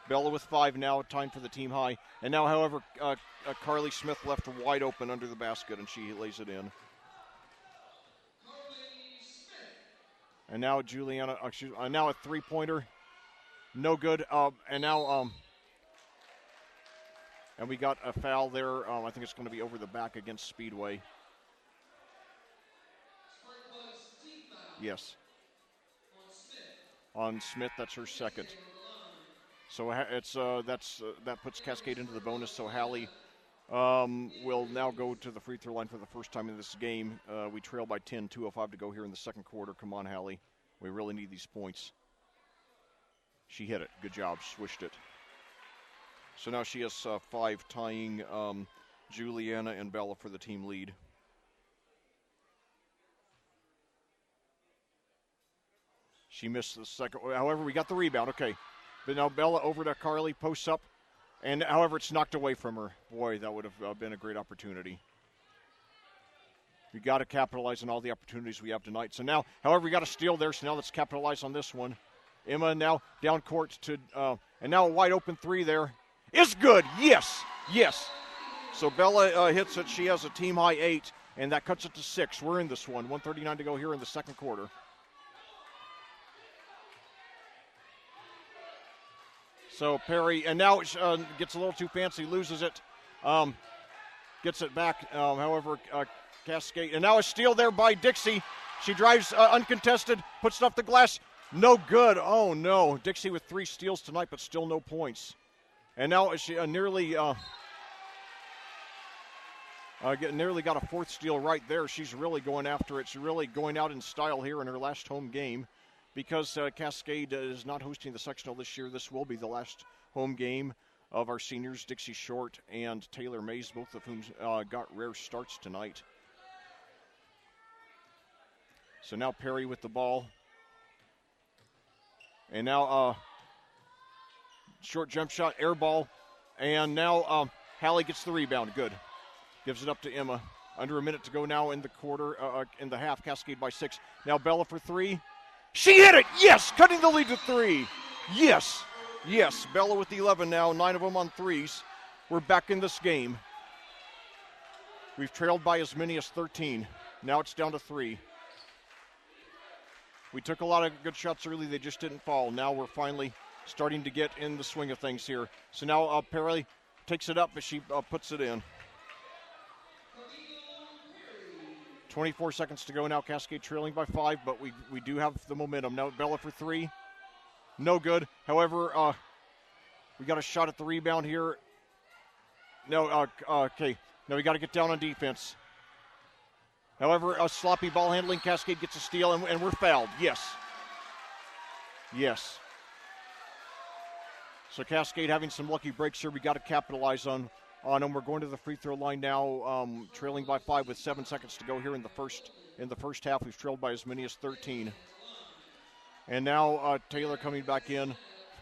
Bella with 5 now, time for the team high. And now, however, Carly Smith left wide open under the basket, and she lays it in. And now Juliana, now a 3-pointer. No good. And now, and we got a foul there. I think it's going to be over the back against Speedway. Yes. On Smith, that's her second. So that puts Cascade into the bonus. So Hallie will now go to the free throw line for the first time in this game. We trail by 10, 2:05 to go here in the second quarter. Come on, Hallie. We really need these points. She hit it. Good job. Swished it. So now she has 5, tying Juliana and Bella for the team lead. She missed the second. However, we got the rebound. Okay. But now Bella over to Carly, posts up. And however, it's knocked away from her. Boy, that would have been a great opportunity. We got to capitalize on all the opportunities we have tonight. So now, however, we got to steal there. So now let's capitalize on this one. Emma now down court to, and now a wide open 3 there. Is good. Yes. So Bella hits it. She has a team high 8, and that cuts it to 6. We're in this one. 1:39 to go here in the second quarter. So Perry, and now it gets a little too fancy, loses it, gets it back. However, Cascade, and now a steal there by Dixie. She drives uncontested, puts it off the glass. No good. Oh, no. Dixie with 3 steals tonight, but still no points. And now she nearly Nearly got a fourth steal right there. She's really going after it. She's really going out in style here in her last home game. Because Cascade is not hosting the sectional this year, this will be the last home game of our seniors, Dixie Short and Taylor Mays, both of whom got rare starts tonight. So now Perry with the ball. And now short jump shot, air ball. And now Hallie gets the rebound. Good. Gives it up to Emma. Under a minute to go now in the quarter, in the half. Cascade by 6. Now Bella for 3. She hit it! Yes! Cutting the lead to 3. Yes! Yes. Bella with the 11 now. 9 of them on threes. We're back in this game. We've trailed by as many as 13. Now it's down to 3. We took a lot of good shots early. They just didn't fall. Now we're finally starting to get in the swing of things here. So now Perry takes it up, but she puts it in. 24 seconds to go now. Cascade trailing by 5, but we do have the momentum. Now Bella for 3. No good. However, we got a shot at the rebound here. No, okay. Now we got to get down on defense. However, a sloppy ball handling. Cascade gets a steal, and we're fouled. Yes. Yes. So Cascade having some lucky breaks here. We got to capitalize on them. We're going to the free throw line now, trailing by 5 with 7 seconds to go here in the first half. We've trailed by as many as 13. And now Taylor coming back in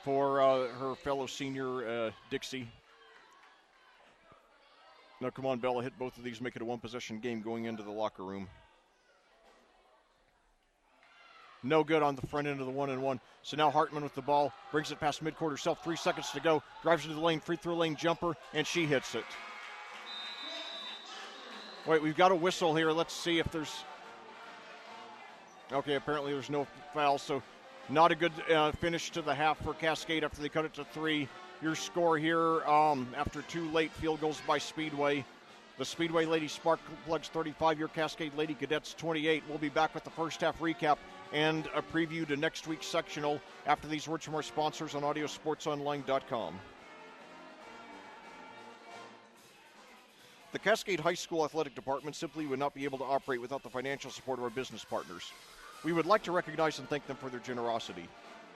for her fellow senior, Dixie. Now, come on, Bella, hit both of these, make it a one-possession game going into the locker room. No good on the front end of the 1-and-1. So now Hartman with the ball, brings it past midcourt herself, 3 seconds to go, drives into the lane, free throw lane jumper, and she hits it. Wait, we've got a whistle here. Let's see if there's... Okay, apparently there's no foul, so not a good finish to the half for Cascade after they cut it to 3. Your score here after 2 late field goals by Speedway. The Speedway Lady Spark Plugs 35, your Cascade Lady Cadets 28. We'll be back with the first half recap and a preview to next week's sectional after these words from our sponsors on audiosportsonline.com. The Cascade High School Athletic Department simply would not be able to operate without the financial support of our business partners. We would like to recognize and thank them for their generosity.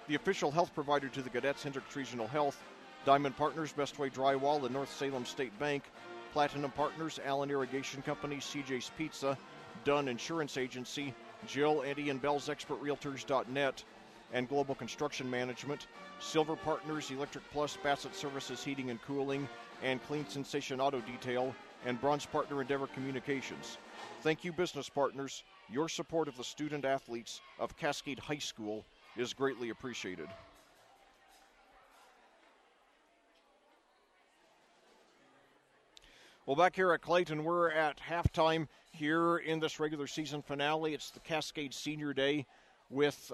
The official health provider to the Cadets, Hendricks Regional Health, Diamond Partners, Bestway Drywall, and North Salem State Bank, Platinum Partners, Allen Irrigation Company, CJ's Pizza, Dunn Insurance Agency, Jill, Eddie, and Bell's Expert Realtors.net, and Global Construction Management, Silver Partners, Electric Plus, Bassett Services Heating and Cooling, and Clean Sensation Auto Detail, and Bronze Partner Endeavor Communications. Thank you, business partners. Your support of the student athletes of Cascade High School is greatly appreciated. Well, back here at Clayton, we're at halftime here in this regular season finale. It's the Cascade Senior Day with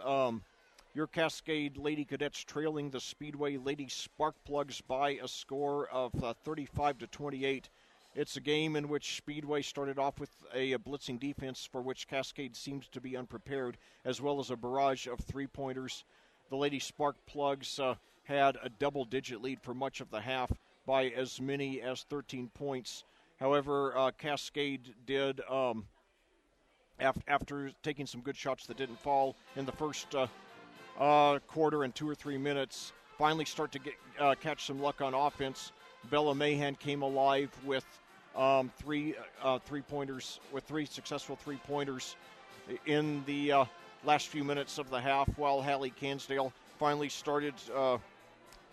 your Cascade Lady Cadets trailing the Speedway Lady Spark Plugs by a score of 35-28. It's a game in which Speedway started off with a blitzing defense for which Cascade seems to be unprepared, as well as a barrage of three-pointers. The Lady Spark Plugs had a double-digit lead for much of the half by as many as 13 points. However, Cascade did, after taking some good shots that didn't fall in the first quarter and 2 or 3 minutes, finally start to catch some luck on offense. Bella Mahan came alive with three successful three-pointers in the last few minutes of the half, while Hallie Cansdale finally started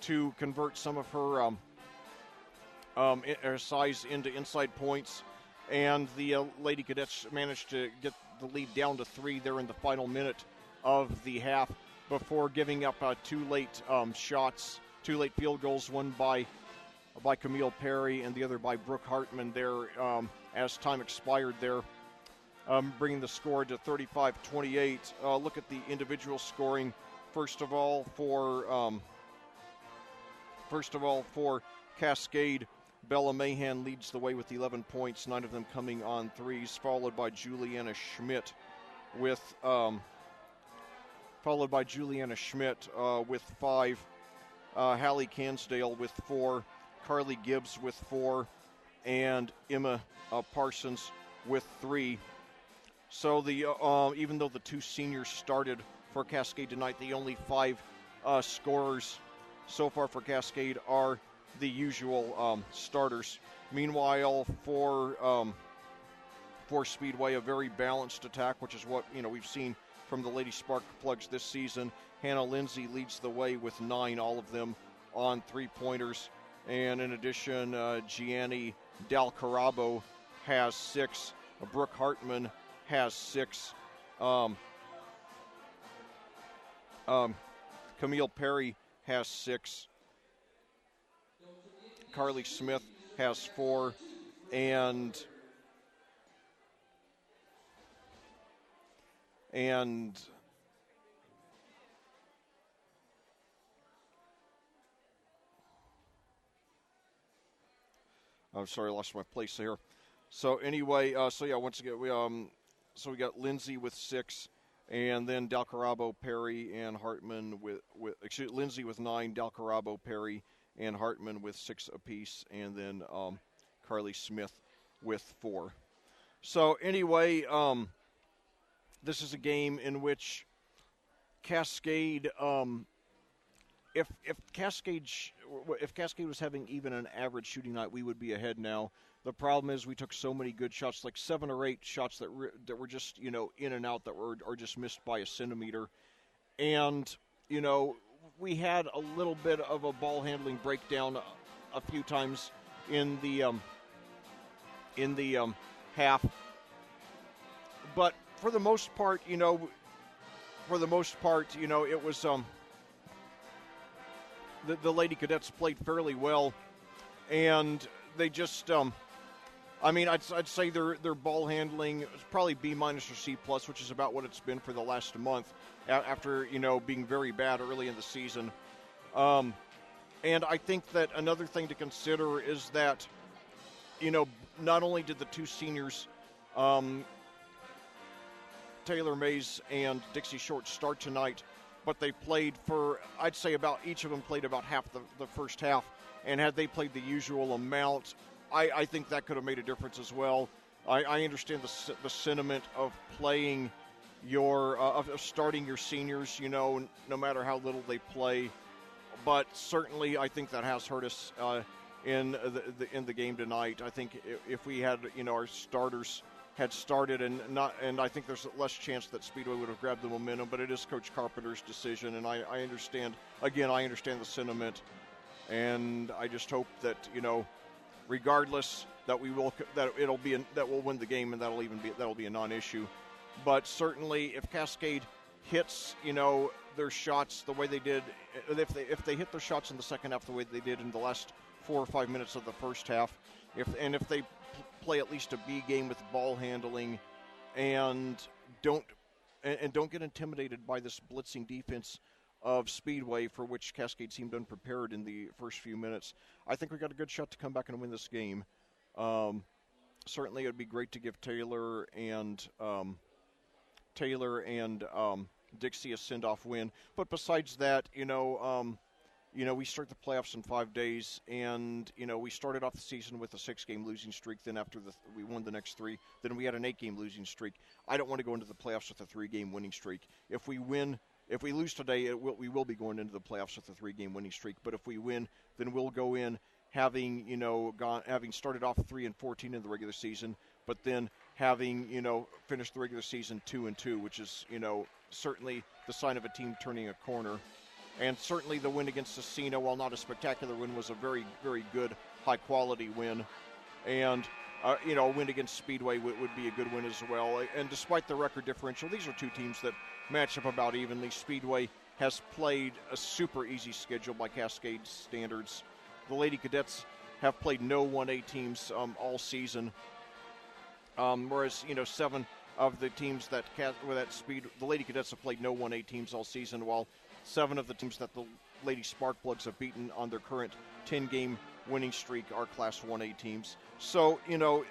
to convert some of her size into inside points, and the Lady Cadets managed to get the lead down to 3 there in the final minute of the half before giving up 2 late shots, 2 late field goals, one by Camille Perry and the other by Brooke Hartman there as time expired there, bringing the score to 35-28. Look at the individual scoring. First of all, for Cascade, Bella Mahan leads the way with 11 points, 9 of them coming on threes, followed by Juliana Schmidt with 5, Hallie Cansdale with 4, Carly Gibbs with 4, and Emma Parsons with 3. So the even though the 2 seniors started for Cascade tonight, the only 5 scorers so far for Cascade are the usual starters. Meanwhile, for Speedway, a very balanced attack, which is what we've seen from the Lady Spark Plugs this season. Hannah Lindsay leads the way with 9, all of them on 3-pointers. And in addition, Gianni Dalcarabo has 6. Brooke Hartman has 6. Camille Perry has 6. Carly Smith has 4. And I'm sorry, I lost my place here. So anyway, once again, we got Lindsay with 6, and then Dalcarabo, Perry, and Hartman Lindsay with 9, Dalcarabo, Perry, and Hartman with 6 apiece, and then Carly Smith with 4. So anyway, this is a game in which Cascade, if Cascade was having even an average shooting night, we would be ahead now. The problem is we took so many good shots, like 7 or 8 shots that were just in and out, that are just missed by a centimeter, and we had a little bit of a ball handling breakdown a few times in the half, but for the most part, it was the Lady Cadets played fairly well, and they just, I'd say their ball handling is probably B- or C+, which is about what it's been for the last month after, being very bad early in the season. And I think that another thing to consider is that, not only did the 2 seniors, Taylor Mays and Dixie Short, start tonight, but they played for, I'd say each of them played about half the first half, and had they played the usual amount, I think that could have made a difference as well. I understand the sentiment of playing of starting your seniors, no matter how little they play, but certainly I think that has hurt us in the game tonight. I think if we had our starters had started and I think there's less chance that Speedway would have grabbed the momentum, but it is Coach Carpenter's decision, and I understand the sentiment, and I just hope that regardless that we'll win the game, and that'll be a non-issue. But certainly if Cascade hits their shots the way they did, if they hit their shots in the second half the way they did in the last 4 or 5 minutes of the first half, if they play at least a B game with ball handling, and don't get intimidated by this blitzing defense of Speedway, for which Cascade seemed unprepared in the first few minutes, I think we got a good shot to come back and win this game. Certainly, it would be great to give Taylor and Dixie a send-off win. But besides that, we start the playoffs in 5 days, and we started off the season with a 6-game losing streak. Then after we won the next 3, then we had an 8-game losing streak. I don't want to go into the playoffs with a 3-game winning streak. If we lose today, we will be going into the playoffs with a 3-game winning streak. But if we win, then we'll go in having started off 3-14 in the regular season, but then having finished the regular season 2-2, which is certainly the sign of a team turning a corner. And certainly the win against Cecina, while not a spectacular win, was a very, very good, high-quality win. And, a win against Speedway would be a good win as well. And despite the record differential, these are 2 teams that match up about evenly. Speedway has played a super easy schedule by Cascade standards. The Lady Cadets have played no 1A teams all season, whereas, 7 of the teams the Lady Cadets have played no 1A teams all season, while 7 of the teams that the Lady Sparkplugs have beaten on their current 10-game winning streak are Class 1A teams. So, you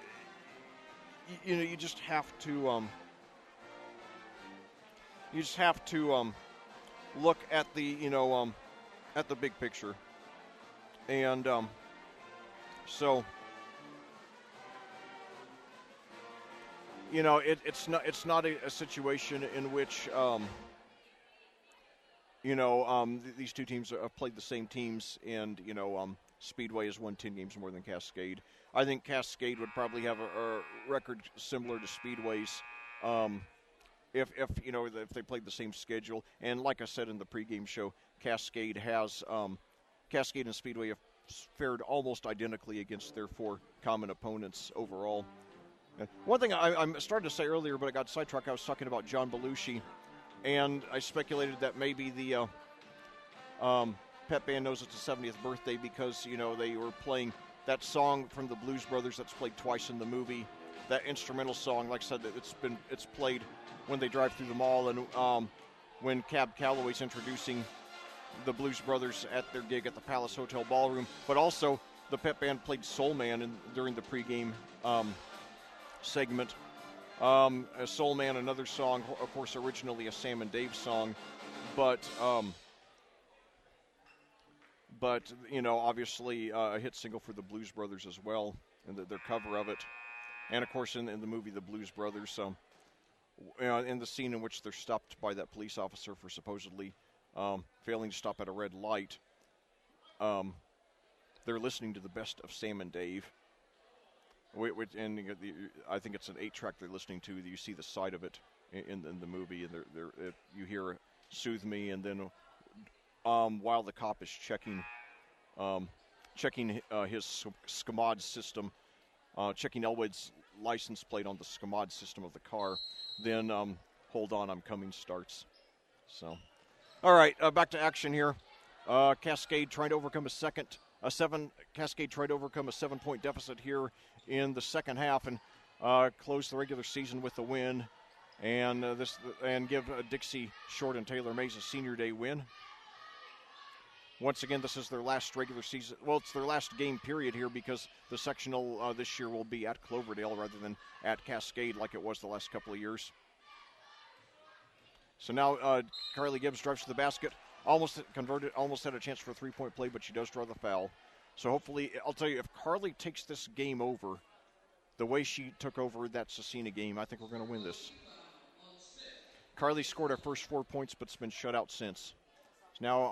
just have to look at the big picture. And so it's not a situation in which these two teams have played the same teams, and Speedway has won 10 games more than Cascade. I think Cascade would probably have a record similar to Speedway's if they played the same schedule. And like I said in the pregame show, Cascade and Speedway have fared almost identically against their 4 common opponents overall. One thing I started to say earlier, but I got sidetracked. I was talking about John Belushi, and I speculated that maybe the pep band knows it's his 70th birthday because, they were playing that song from the Blues Brothers that's played twice in the movie. That instrumental song, like I said, it's played when they drive through the mall, and when Cab Calloway's introducing the Blues Brothers at their gig at the Palace Hotel Ballroom. But also, the pep band played Soul Man during the pregame segment. A Soul Man, another song, of course, originally a Sam and Dave song, but obviously a hit single for the Blues Brothers as well, and their cover of it. And, of course, in the movie The Blues Brothers, in the scene in which they're stopped by that police officer for supposedly failing to stop at a red light, they're listening to the best of Sam and Dave. And I think it's an 8-track they're listening to. You see the side of it in the movie, and you hear "Soothe Me," and then while the cop is checking his SCMOD system, checking Elwood's license plate on the SCMOD system of the car, then "Hold On, I'm Coming" starts. So, all right, back to action here. Cascade trying to overcome Cascade tried to overcome a 7-point deficit here in the second half and close the regular season with a win, and give Dixie Short and Taylor Mays a Senior Day win. Once again, this is their last regular season. Well, it's their last game period here because the sectional this year will be at Cloverdale rather than at Cascade like it was the last couple of years. So now Carly Gibbs drives to the basket. Almost converted, almost had a chance for a 3-point play, but she does draw the foul. So hopefully, I'll tell you, if Carly takes this game over the way she took over that Cecina game, I think we're going to win this. Carly scored her first 4 points, but it's been shut out since. Now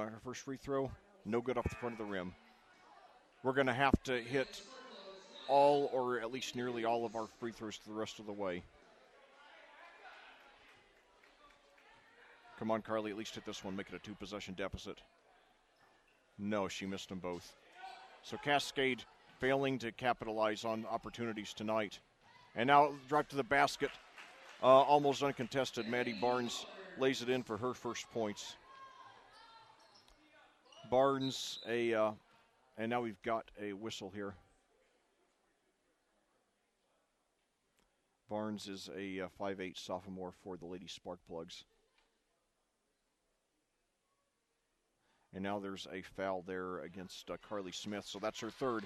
her first free throw, no good off the front of the rim. We're going to have to hit all or at least nearly all of our free throws the rest of the way. Come on, Carly, at least hit this one. Make it a 2-possession deficit. No, she missed them both. So Cascade failing to capitalize on opportunities tonight. And now drive to the basket, almost uncontested. Maddie Barnes lays it in for her first points. Barnes, and now we've got a whistle here. Barnes is a 5'8" sophomore for the Lady Sparkplugs. And now there's a foul there against Carly Smith, so that's her third.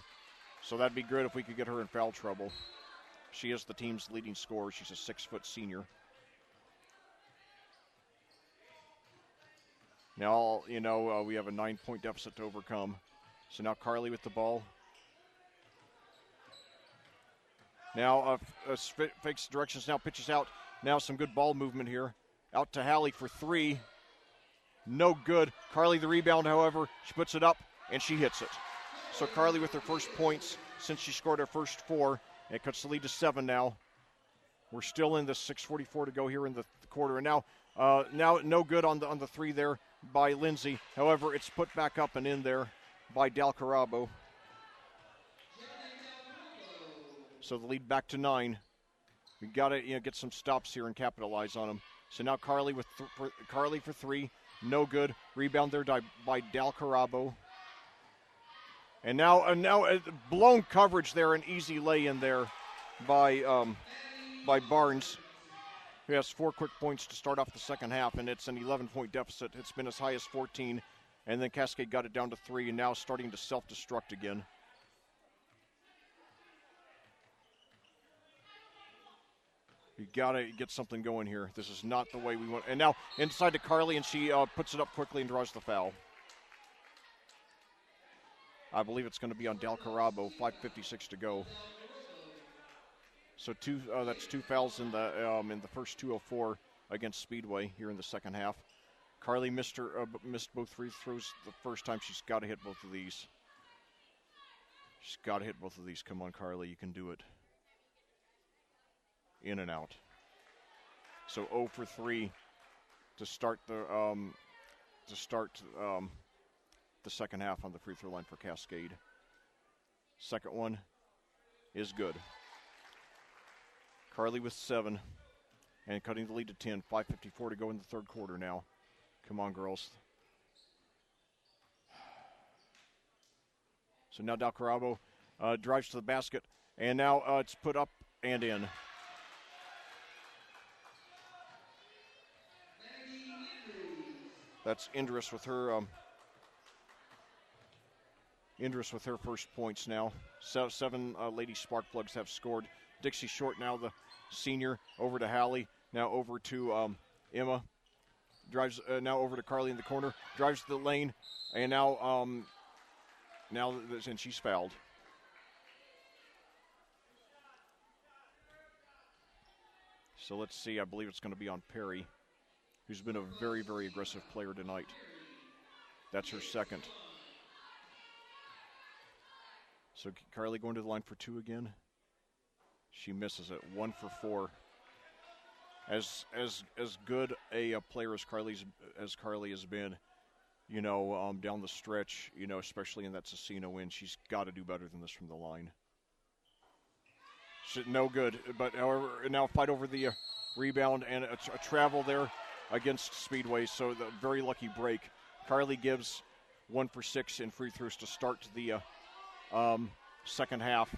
So that'd be good if we could get her in foul trouble. She is the team's leading scorer. She's a 6-foot senior. Now, we have a 9-point deficit to overcome. So now Carly with the ball. Now fakes directions, now pitches out. Now some good ball movement here. Out to Hallie for 3. No good. Carly the rebound, however, she puts it up and she hits it. So Carly with her first points since she scored her first 4. It cuts the lead to 7 now. We're still in the 6:44 to go here in the quarter. And now no good on the 3 there by Lindsay. However, it's put back up and in there by Dal Carabo. So the lead back to 9. We got to get some stops here and capitalize on them. So now Carly Carly for 3. No good. Rebound there by Dal Carabo. And now blown coverage there, an easy lay in there by Barnes, who has 4 quick points to start off the second half, and it's an 11-point deficit. It's been as high as 14, and then Cascade got it down to 3, and now starting to self-destruct again. You got to get something going here. This is not the way we want. And now inside to Carly, and she puts it up quickly and draws the foul. I believe it's going to be on Dal Carabo, 5:56 to go. So that's 2 fouls in the first 2:04 against Speedway here in the second half. Carly missed both free throws the first time. She's got to hit both of these. She's got to hit both of these. Come on, Carly, you can do it. In and out. So 0 for 3 to start the second half on the free throw line for Cascade. Second one is good. Carly with 7 and cutting the lead to 10. 5:54 to go in the third quarter now. Come on, girls. So now Dalcarabo drives to the basket, and now it's put up and in. That's Indris with her first points now. 7 Lady Sparkplugs have scored. Dixie Short now, the senior, over to Hallie. Now over to Emma. Drives now over to Carly in the corner. Drives to the lane, and and she's fouled. So let's see. I believe it's going to be on Perry, who's been a very, very aggressive player tonight. That's her second. So Carly going to the line for 2 again. She misses it. 1 for 4. As good a player as Carly has been, down the stretch, especially in that Cecina win, she's got to do better than this from the line. No good, but however, now fight over the rebound and a travel there against Speedway, so the very lucky break. Carly gives 1 for 6 in free throws to start the second half,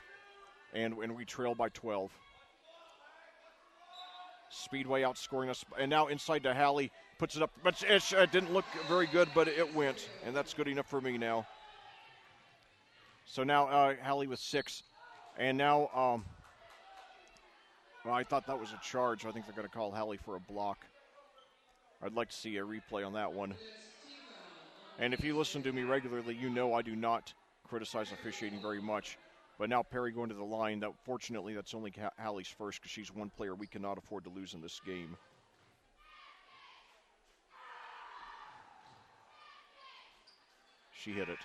and we trail by 12. Speedway outscoring us, and now inside to Hallie, puts it up, but it didn't look very good, but it went, and that's good enough for me now. So now Hallie with 6, and now I thought that was a charge. I think they're going to call Hallie for a block. I'd like to see a replay on that one. And if you listen to me regularly, you know I do not criticize officiating very much. But now Perry going to the line. Fortunately, that's only Hallie's first because she's one player we cannot afford to lose in this game. She hit it.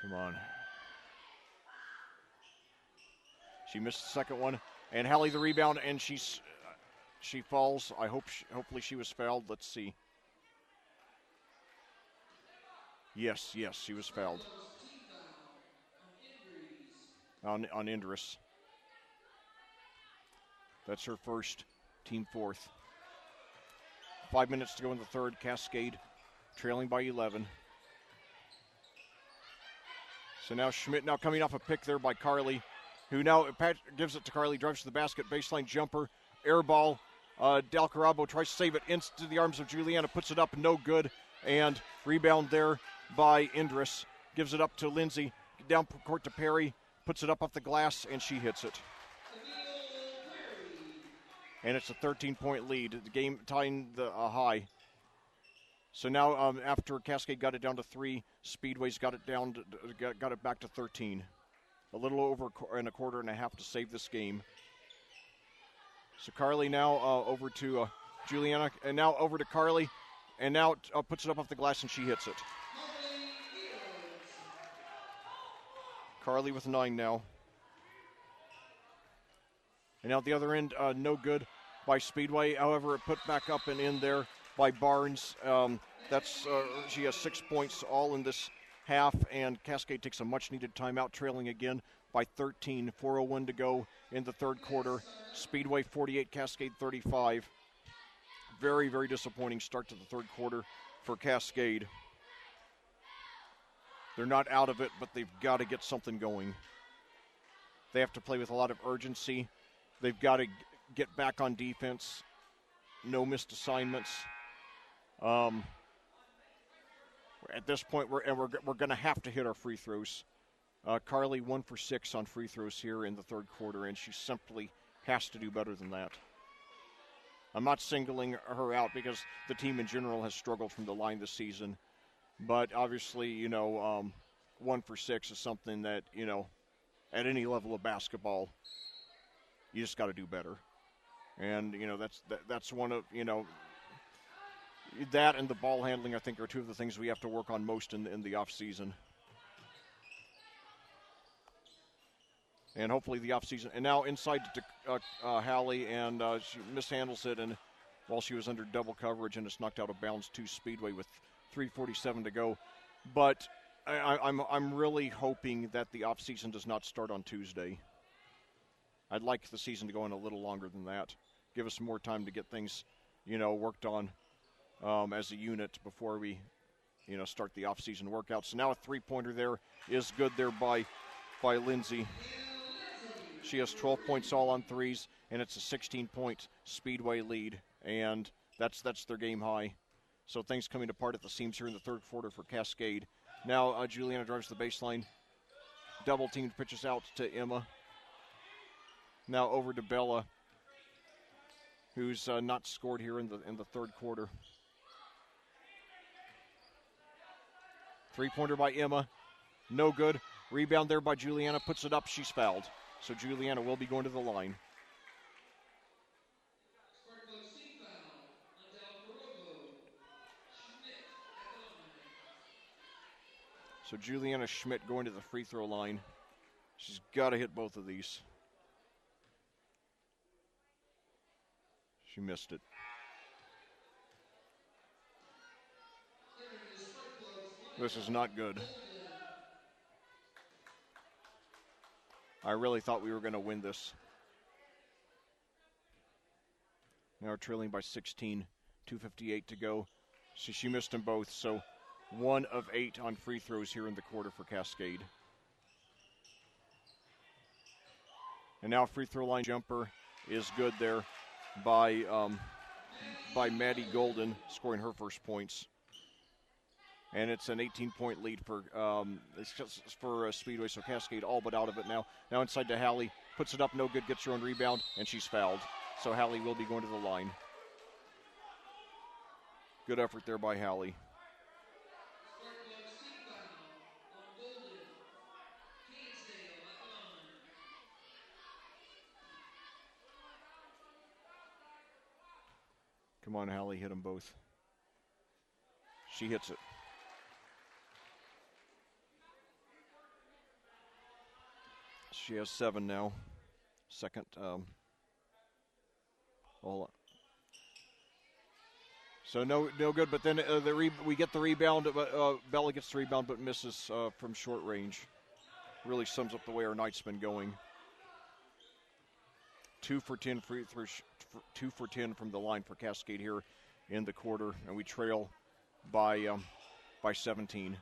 Come on. She missed the second one, and Hallie the rebound, and she falls. Hopefully she was fouled. Let's see. Yes, she was fouled. On Indris. That's her first, team fourth. 5 minutes to go in the third. Cascade trailing by 11. So now Schmidt now coming off a pick there by Carly, who now gives it to Carly, drives to the basket, baseline jumper, air ball. Dalcarabo tries to save it into the arms of Juliana, puts it up, no good, and rebound there by Indris. Gives it up to Lindsay, down court to Perry, puts it up off the glass, and she hits it. And it's a 13-point lead, the game tying the high. So now after Cascade got it down to 3, Speedway's got it back to 13. A little over in a quarter and a half to save this game. So Carly now over to Juliana, and now over to Carly, and now puts it up off the glass, and she hits it. Carly with 9 now. And now at the other end, no good by Speedway. However, it put back up and in there by Barnes. She has 6 points all in this half, and Cascade takes a much-needed timeout, trailing again by 13. 4:01 to go in the third quarter. Speedway 48, Cascade 35. Very, very disappointing start to the third quarter for Cascade. They're not out of it, but they've got to get something going. They have to play with a lot of urgency. They've got to get back on defense. No missed assignments. At this point, we're going to have to hit our free throws. Carly 1 for 6 on free throws here in the third quarter, and she simply has to do better than that. I'm not singling her out because the team in general has struggled from the line this season. But obviously, 1 for 6 is something that, at any level of basketball, you just got to do better. And, that's one of, that and the ball handling, I think, are two of the things we have to work on most in the offseason. And hopefully the offseason. And now inside to Hallie, and she mishandles it, and while she was under double coverage, and it's knocked out of bounds to Speedway with 3:47 to go. But I'm really hoping that the offseason does not start on Tuesday. I'd like the season to go on a little longer than that. Give us more time to get things, worked on as a unit before we, start the offseason workouts. So now a three-pointer there is good there by Lindsay. She has 12 points all on threes, and it's a 16-point Speedway lead, and that's their game high. So things coming apart at the seams here in the third quarter for Cascade. Now Juliana drives the baseline. Double team pitches out to Emma. Now over to Bella, who's not scored here in the third quarter. Three-pointer by Emma, no good. Rebound there by Juliana, puts it up, she's fouled. So Juliana will be going to the line. So Juliana Schmidt going to the free throw line. She's got to hit both of these. She missed it. This is not good. I really thought we were going to win this. Now we're trailing by 16, 2:58 to go. So she missed them both, so 1 of 8 on free throws here in the quarter for Cascade. And now free throw line jumper is good there by Maddie Golden, scoring her first points. And it's an 18-point lead for Speedway, so Cascade all but out of it now. Now inside to Hallie, puts it up, no good, gets her own rebound, and she's fouled. So Hallie will be going to the line. Good effort there by Hallie. Come on, Hallie, hit them both. She hits it. She has 7 now. Second. So no good. But then we get the rebound. Bella gets the rebound, but misses from short range. Really sums up the way our night's been going. 2 for 10 free throw. 2 for 10 from the line for Cascade here in the quarter, and we trail by 17.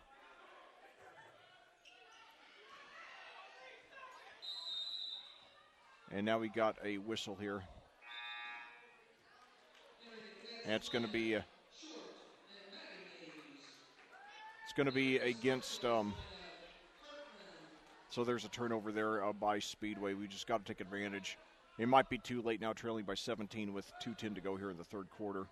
And now we got a whistle here. And it's going to be against so there's a turnover there by Speedway. We just got to take advantage. It might be too late now, trailing by 17 with 2:10 to go here in the third quarter.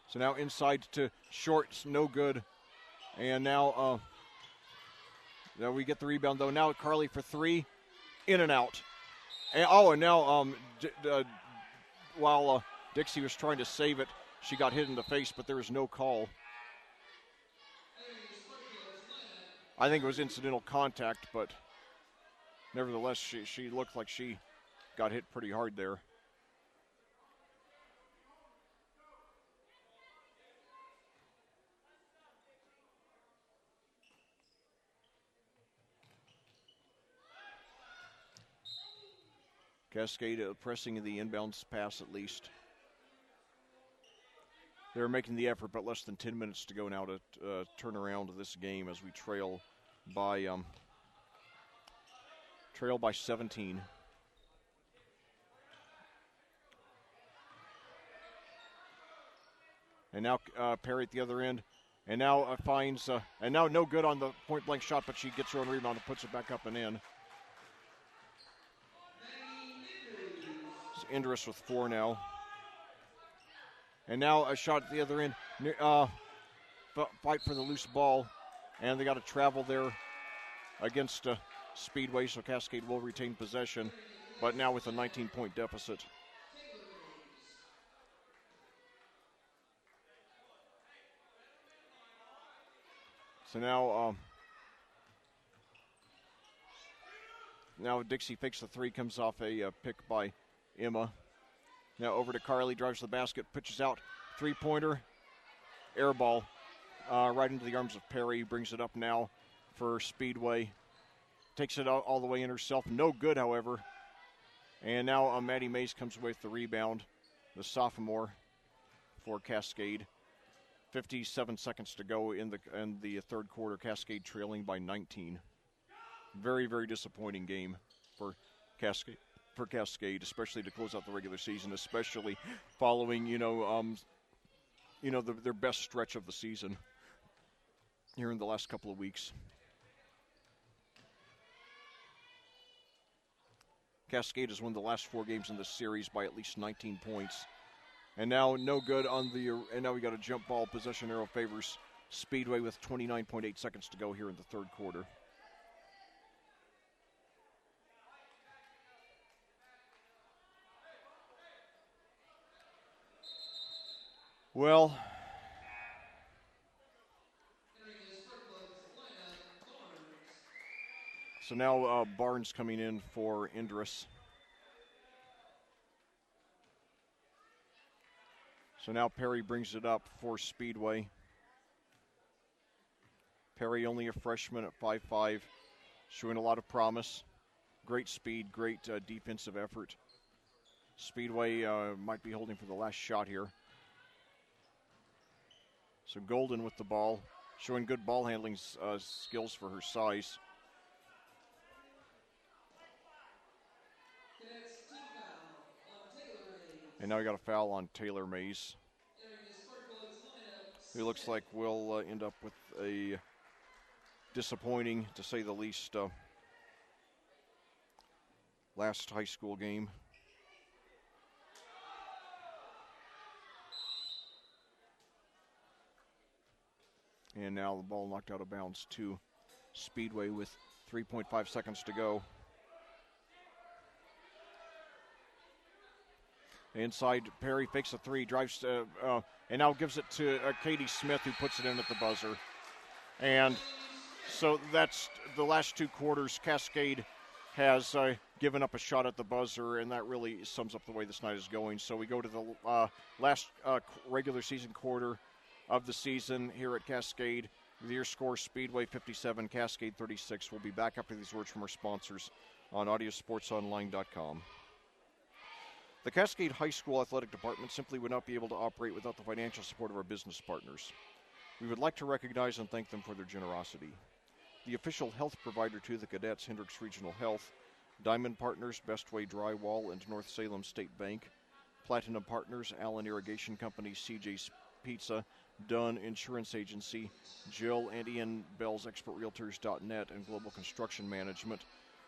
So now inside to Shorts, no good. And now we get the rebound, though. Now Carly for 3, in and out. And now while Dixie was trying to save it, she got hit in the face, but there was no call. I think it was incidental contact, but nevertheless, she looked like she got hit pretty hard there. Cascade pressing the inbounds pass at least. They're making the effort, but less than 10 minutes to go now to turn around this game as we trail by 17. And now Perry at the other end And now finds, and now no good on the point-blank shot, but she gets her own rebound and puts it back up and in. It's Indris with 4 now. And now a shot at the other end. Fight for the loose ball. And they got to travel there against Speedway, so Cascade will retain possession, but now with a 19-point deficit. So now Dixie fakes the 3, comes off a pick by Emma. Now over to Carly, drives the basket, pitches out, 3-pointer, air ball, right into the arms of Perry, brings it up now for Speedway. Takes it all the way in herself, no good, however. And now Maddie Mays comes away with the rebound, the sophomore for Cascade. 57 seconds to go in the third quarter. Cascade trailing by 19. Very, very disappointing game for Cascade, especially to close out the regular season, especially following their best stretch of the season here in the last couple of weeks. Cascade has won the last 4 games in this series by at least 19 points. And now no good and now we got a jump ball. Possession arrow favors Speedway with 29.8 seconds to go here in the third quarter. Well, so now Barnes coming in for Indris. So now Perry brings it up for Speedway. Perry, only a freshman at 5'5", showing a lot of promise. Great speed, great defensive effort. Speedway might be holding for the last shot here. So Golden with the ball, showing good ball handling skills for her size. And now we got a foul on Taylor Mays, who looks like we'll end up with a disappointing, to say the least, last high school game. And now the ball knocked out of bounds to Speedway with 3.5 seconds to go. Inside, Perry fakes a 3, drives, and now gives it to Katie Smith, who puts it in at the buzzer. And so that's the last 2 quarters. Cascade has given up a shot at the buzzer, and that really sums up the way this night is going. So we go to the last regular season quarter of the season here at Cascade. With your score, Speedway 57, Cascade 36. We'll be back after these words from our sponsors on audiosportsonline.com. The Cascade High School Athletic Department simply would not be able to operate without the financial support of our business partners. We would like to recognize and thank them for their generosity. The official health provider to the cadets, Hendricks Regional Health, Diamond Partners, Bestway Drywall, and North Salem State Bank, Platinum Partners, Allen Irrigation Company, CJ's Pizza, Dunn Insurance Agency, Jill and Ian Bell's ExpertRealtors.net, and Global Construction Management,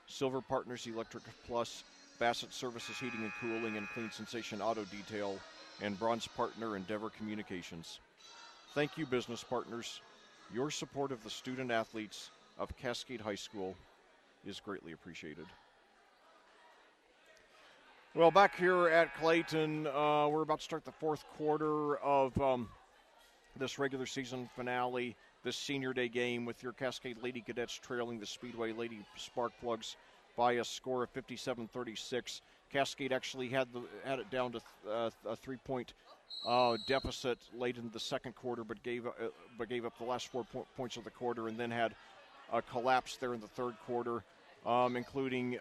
Silver Partners Electric Plus, Bassett Services Heating and Cooling, and Clean Sensation Auto Detail, and bronze partner Endeavor Communications. Thank you, business partners. Your support of the student athletes of Cascade High School is greatly appreciated. Well, back here at Clayton, we're about to start the fourth quarter of this regular season finale, this senior day game, with your Cascade Lady Cadets trailing the Speedway Lady Sparkplugs by a score of 57-36. Cascade actually had it down to a 3-point deficit late in the second quarter, but gave up the last 4 points of the quarter, and then had a collapse there in the third quarter, including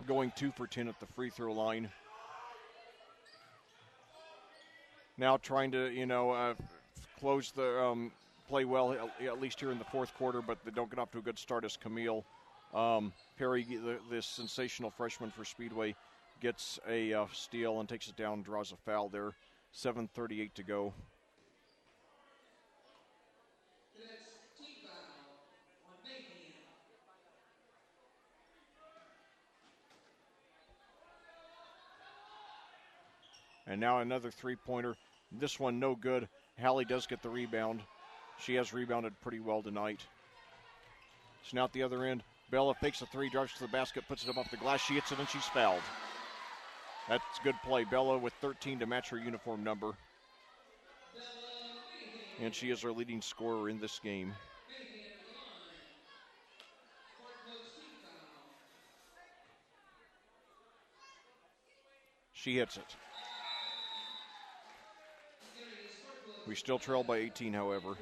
going 2 for 10 at the free throw line. Now trying to close the play well, at least here in the fourth quarter, but they don't get off to a good start as Camille Perry, this sensational freshman for Speedway, gets a steal and takes it down, draws a foul there. 7:38 to go. And now another three-pointer. This one no good. Hallie does get the rebound. She has rebounded pretty well tonight. So now at the other end, Bella fakes a three, drives to the basket, puts it up off the glass. She hits it, and she's fouled. That's good play. Bella with 13 to match her uniform number. And she is our leading scorer in this game. She hits it. We still trail by 18, however.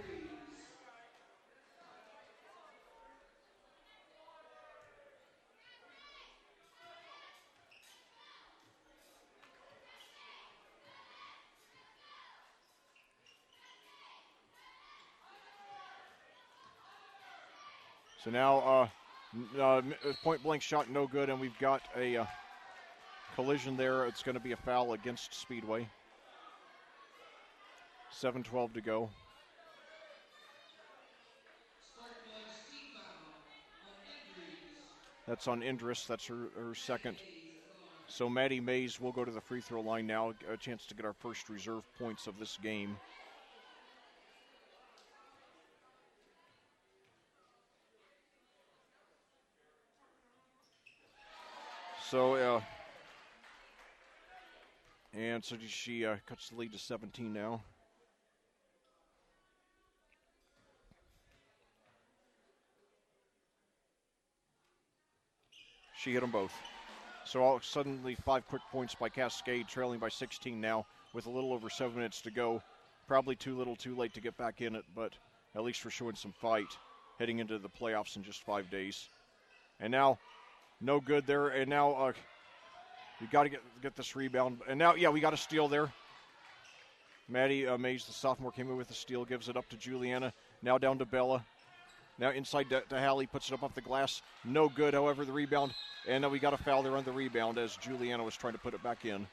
So now point blank shot no good, and we've got a collision there. It's going to be a foul against Speedway. 7:12 to go. That's on Indris. That's her second. So Maddie Mays will go to the free throw line now. A chance to get our first reserve points of this game. So, and so she cuts the lead to 17 now. She hit them both. So suddenly 5 quick points by Cascade, trailing by 16 now with a little over 7 minutes to go. Probably too little too late to get back in it, but at least we're showing some fight heading into the playoffs in just 5 days. And now, no good there. And now we got to get this rebound. And now, yeah, we got a steal there. Maddie Mays, the sophomore, came in with the steal, gives it up to Juliana. Now down to Bella. Now inside to Hallie, puts it up off the glass. No good, however, the rebound. And we got a foul there on the rebound as Juliana was trying to put it back in.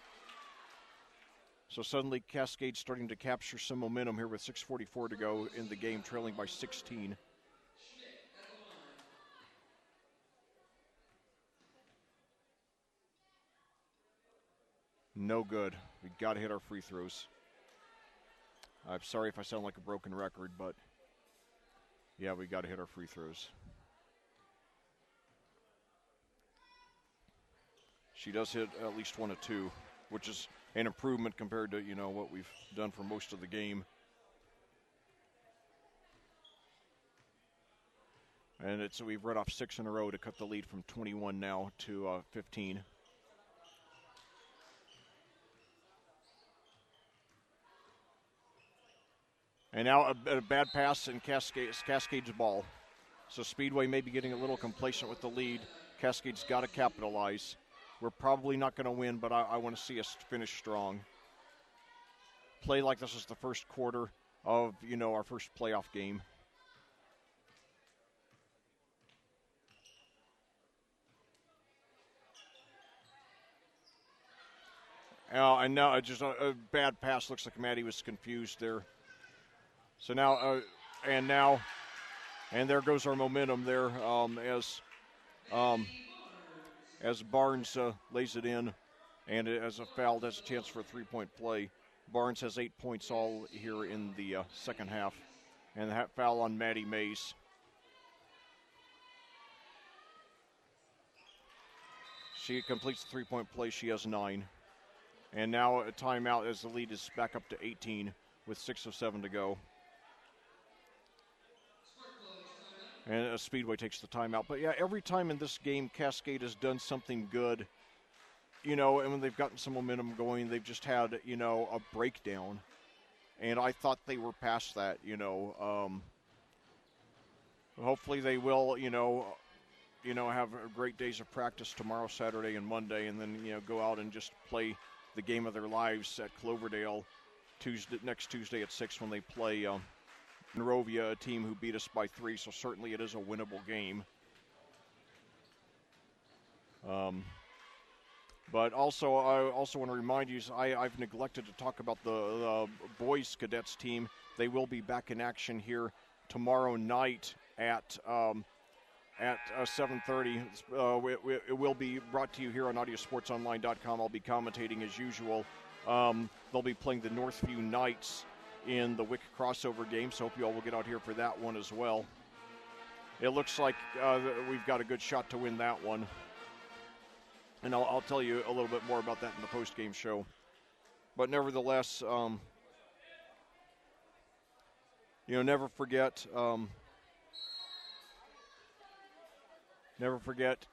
So suddenly Cascade starting to capture some momentum here with 6:44 to go in the game, trailing by 16. No good. We got to hit our free throws. I'm sorry if I sound like a broken record, but yeah, we got to hit our free throws. She does hit at least 1 of 2, which is an improvement compared to, what we've done for most of the game. And we've read off 6 in a row to cut the lead from 21 now to 15. And now a bad pass in Cascade's ball. So Speedway may be getting a little complacent with the lead. Cascade's got to capitalize. We're probably not going to win, but I want to see us finish strong. Play like this is the first quarter of, our first playoff game. And now just a bad pass. Looks like Maddie was confused there. So now, and there goes our momentum there as Barnes lays it in, and as a foul, has a chance for a three-point play. Barnes has 8 points all here in the second half, and the foul on Maddie Mays. She completes the three-point play. She has 9. And now a timeout as the lead is back up to 18 with 6:07 to go. And Speedway takes the timeout. But, yeah, every time in this game, Cascade has done something good, and when they've gotten some momentum going, they've just had, a breakdown. And I thought they were past that, Hopefully they will, have great days of practice tomorrow, Saturday, and Monday, and then, go out and just play the game of their lives at Cloverdale next Tuesday at 6 when they play Monrovia, a team who beat us by 3, so certainly it is a winnable game. But also, I also want to remind you, I've neglected to talk about the boys cadets team. They will be back in action here tomorrow night at 7:30. It will be brought to you here on audiosportsonline.com. I'll be commentating as usual. They'll be playing the Northview Knights in the WIC crossover game, so hope you all will get out here for that one as well. It looks like we've got a good shot to win that one. And I'll tell you a little bit more about that in the post-game show. But nevertheless, never forget,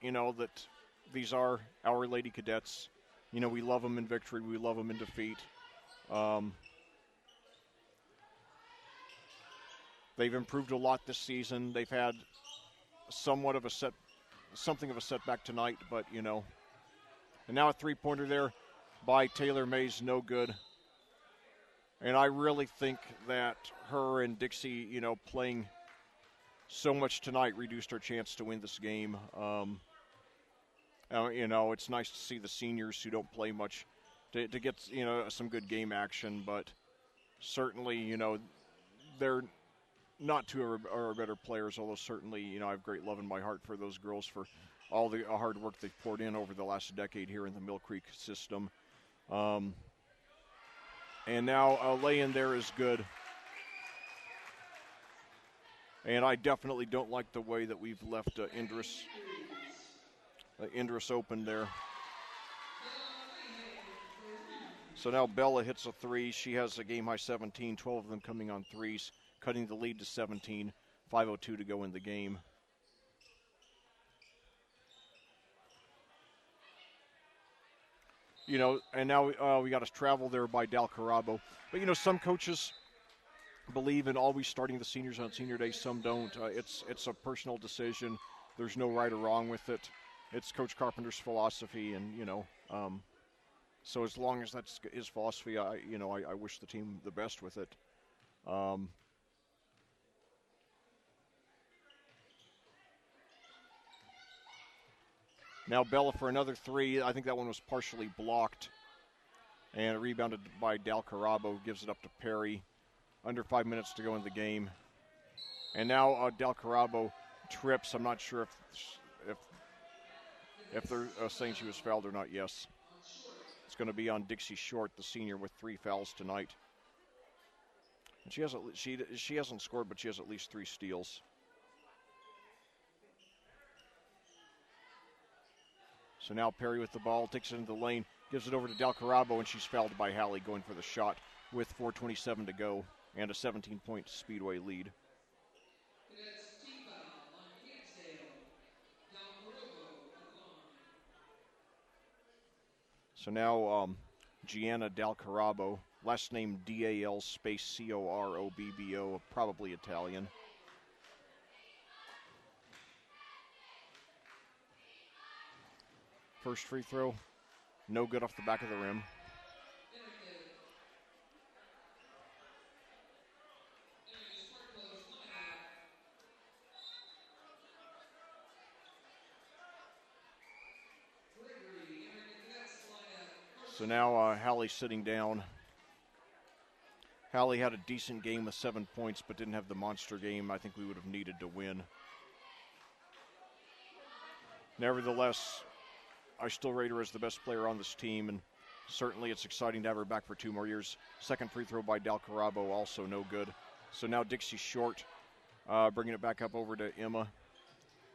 that these are our Lady Cadets. We love them in victory. We love them in defeat. They've improved a lot this season. They've had something of a setback tonight, but, And now a three-pointer there by Taylor Mays, no good. And I really think that her and Dixie, playing so much tonight reduced our chance to win this game. It's nice to see the seniors who don't play much to get, some good game action, but certainly, they're not two of our better players, although certainly, I have great love in my heart for those girls for all the hard work they've poured in over the last decade here in the Mill Creek system. And now a lay-in there is good. And I definitely don't like the way that we've left Indris open there. So now Bella hits a three. She has a game-high 17, 12 of them coming on threes, cutting the lead to 17, 5:02 to go in the game. And now we got to travel there by Dal Carabo. But, some coaches believe in always starting the seniors on senior day. Some don't. It's a personal decision. There's no right or wrong with it. It's Coach Carpenter's philosophy, and, so as long as that's his philosophy, I wish the team the best with it. Now Bella for another three. I think that one was partially blocked. And rebounded by Dal Carabo, gives it up to Perry. Under 5 minutes to go in the game. And now Dal Carabo trips. I'm not sure if they're saying she was fouled or not. Yes. It's going to be on Dixie Short, the senior, with 3 fouls tonight. And she hasn't scored, but she has at least 3 steals. So now Perry with the ball, takes it into the lane, gives it over to Dal Carabo, and she's fouled by Hallie going for the shot with 4:27 to go and a 17-point Speedway lead. So now Gianna Dal Carabo, last name D-A-L space C-O-R-O-B-B-O, probably Italian. First free throw, no good off the back of the rim. So now Hallie sitting down. Hallie had a decent game with 7 points, but didn't have the monster game I think we would have needed to win. Nevertheless, I still rate her as the best player on this team, and certainly it's exciting to have her back for 2 more years. Second free throw by Dal Carabo, also no good. So now Dixie Short, bringing it back up over to Emma.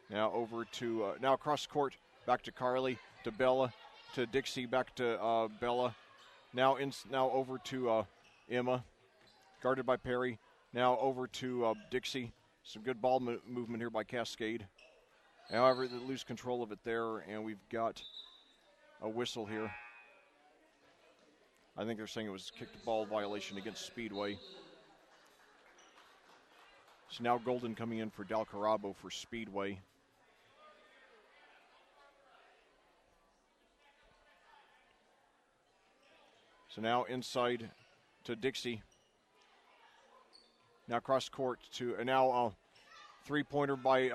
Now over to, now across court, back to Carly, to Bella, to Dixie, back to Bella. Now over to Emma, guarded by Perry. Now over to Dixie. Some good ball movement here by Cascade. However, they lose control of it there, and we've got a whistle here. I think they're saying it was a kicked ball violation against Speedway. So now Golden coming in for Dal Carabo for Speedway. So now inside to Dixie. Now cross court to, and now three-pointer by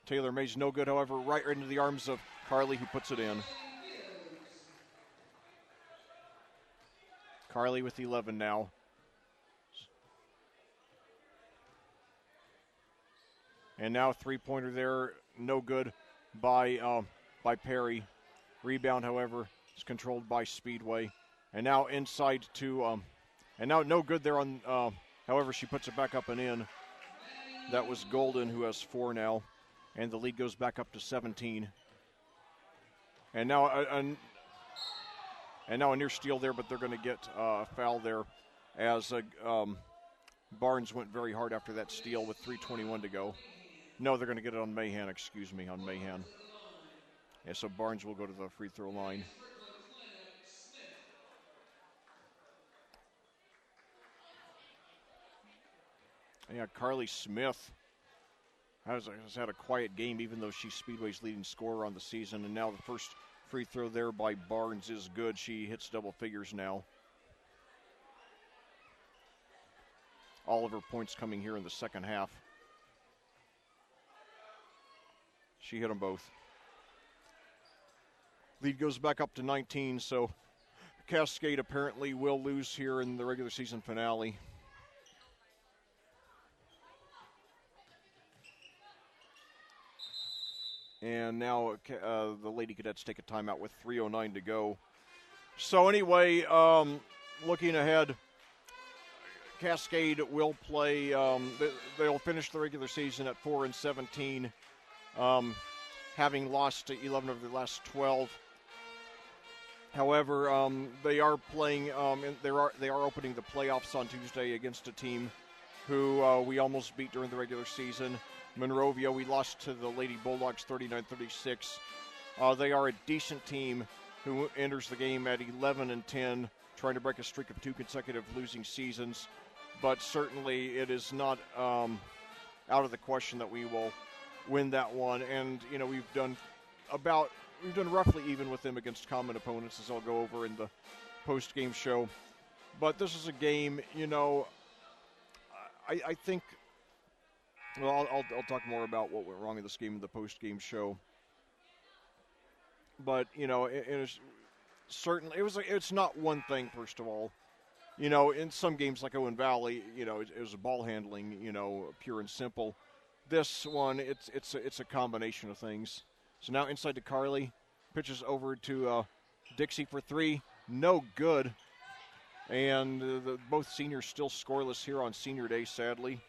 Taylor Mays, no good, however, right into the arms of Carly, who puts it in. Carly with 11 now. And now three-pointer there, no good by Perry. Rebound, however, is controlled by Speedway. And now inside to, and now no good there on, however, she puts it back up and in. That was Golden, who has 4 now. And the lead goes back up to 17. And now a near steal there, but they're going to get a foul there as Barnes went very hard after that steal with 3:21 to go. No, they're going to get it on Mahan, excuse me, on Mahan. Yeah, so Barnes will go to the free throw line. Yeah, Carly Smith has had a quiet game, even though she's Speedway's leading scorer on the season. And now the first free throw there by Barnes is good. She hits double figures now. All of her points coming here in the second half. She hit them both. Lead goes back up to 19, so Cascade apparently will lose here in the regular season finale. And now the Lady Cadets take a timeout with 3:09 to go. So anyway, looking ahead, Cascade will play. They'll finish the regular season at 4-17, having lost to 11 of their last 12. However, they are playing. They are opening the playoffs on Tuesday against a team who we almost beat during the regular season. Monrovia, we lost to the Lady Bulldogs 39-36. They are a decent team who enters the game at 11-10, trying to break a streak of 2 consecutive losing seasons. But certainly it is not out of the question that we will win that one. And, you know, we've done roughly even with them against common opponents, as I'll go over in the post-game show. But this is a game, you know, I think. Well, I'll talk more about what went wrong in this game in the post-game show. But, you know, it's not one thing, first of all. You know, in some games like Owen Valley, you know, it was a ball handling, you know, pure and simple. This one, it's a combination of things. So now inside to Carly, pitches over to Dixie for 3, no good. And both seniors still scoreless here on senior day, sadly.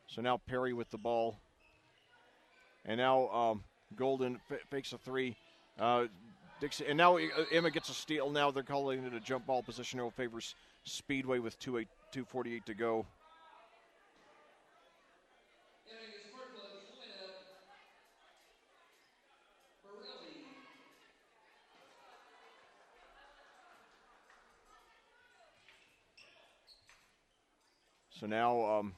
So now Perry with the ball. And now Golden fakes a 3. Dixie, and now Emma gets a steal. Now they're calling it a jump ball position. It favors Speedway with 2:48 to go. So now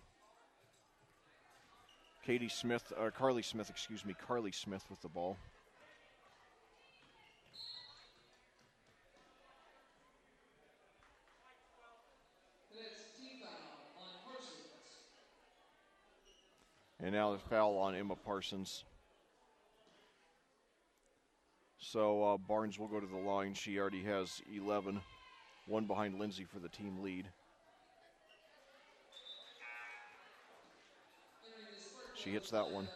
Carly Smith with the ball. And now the foul on Emma Parsons. So Barnes will go to the line. She already has 11, 1 behind Lindsay for the team lead. She hits that one.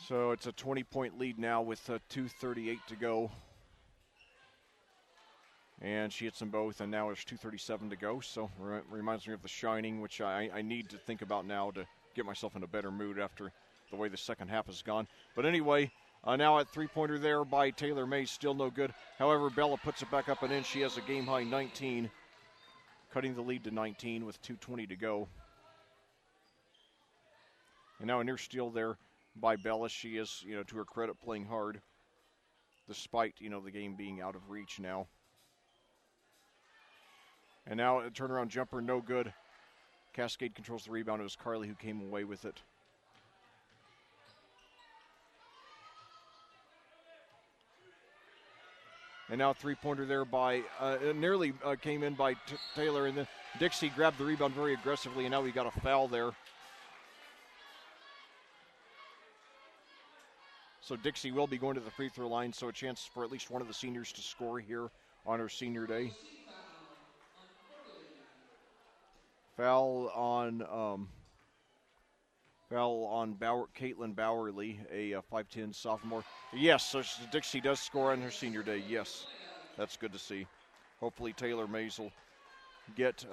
So it's a 20-point lead now with 2:38 to go. And she hits them both, and now it's 2:37 to go. So reminds me of The Shining, which I need to think about now to get myself in a better mood after the way the second half has gone. But anyway, now at three-pointer there by Taylor May, still no good. However, Bella puts it back up and in. She has a game-high 19, cutting the lead to 19 with 2:20 to go. And now a near steal there by Bella. She is, you know, to her credit, playing hard, despite, you know, the game being out of reach now. And now a turnaround jumper, no good. Cascade controls the rebound. It was Carly who came away with it. And now a three-pointer there by, nearly came in by Taylor, and then Dixie grabbed the rebound very aggressively, and now we got a foul there. So Dixie will be going to the free throw line, so a chance for at least one of the seniors to score here on her senior day. Foul on Foul on Caitlin Bowerly, a 5'10 sophomore. Yes, so Dixie does score on her senior day. Yes, that's good to see. Hopefully Taylor Mays will get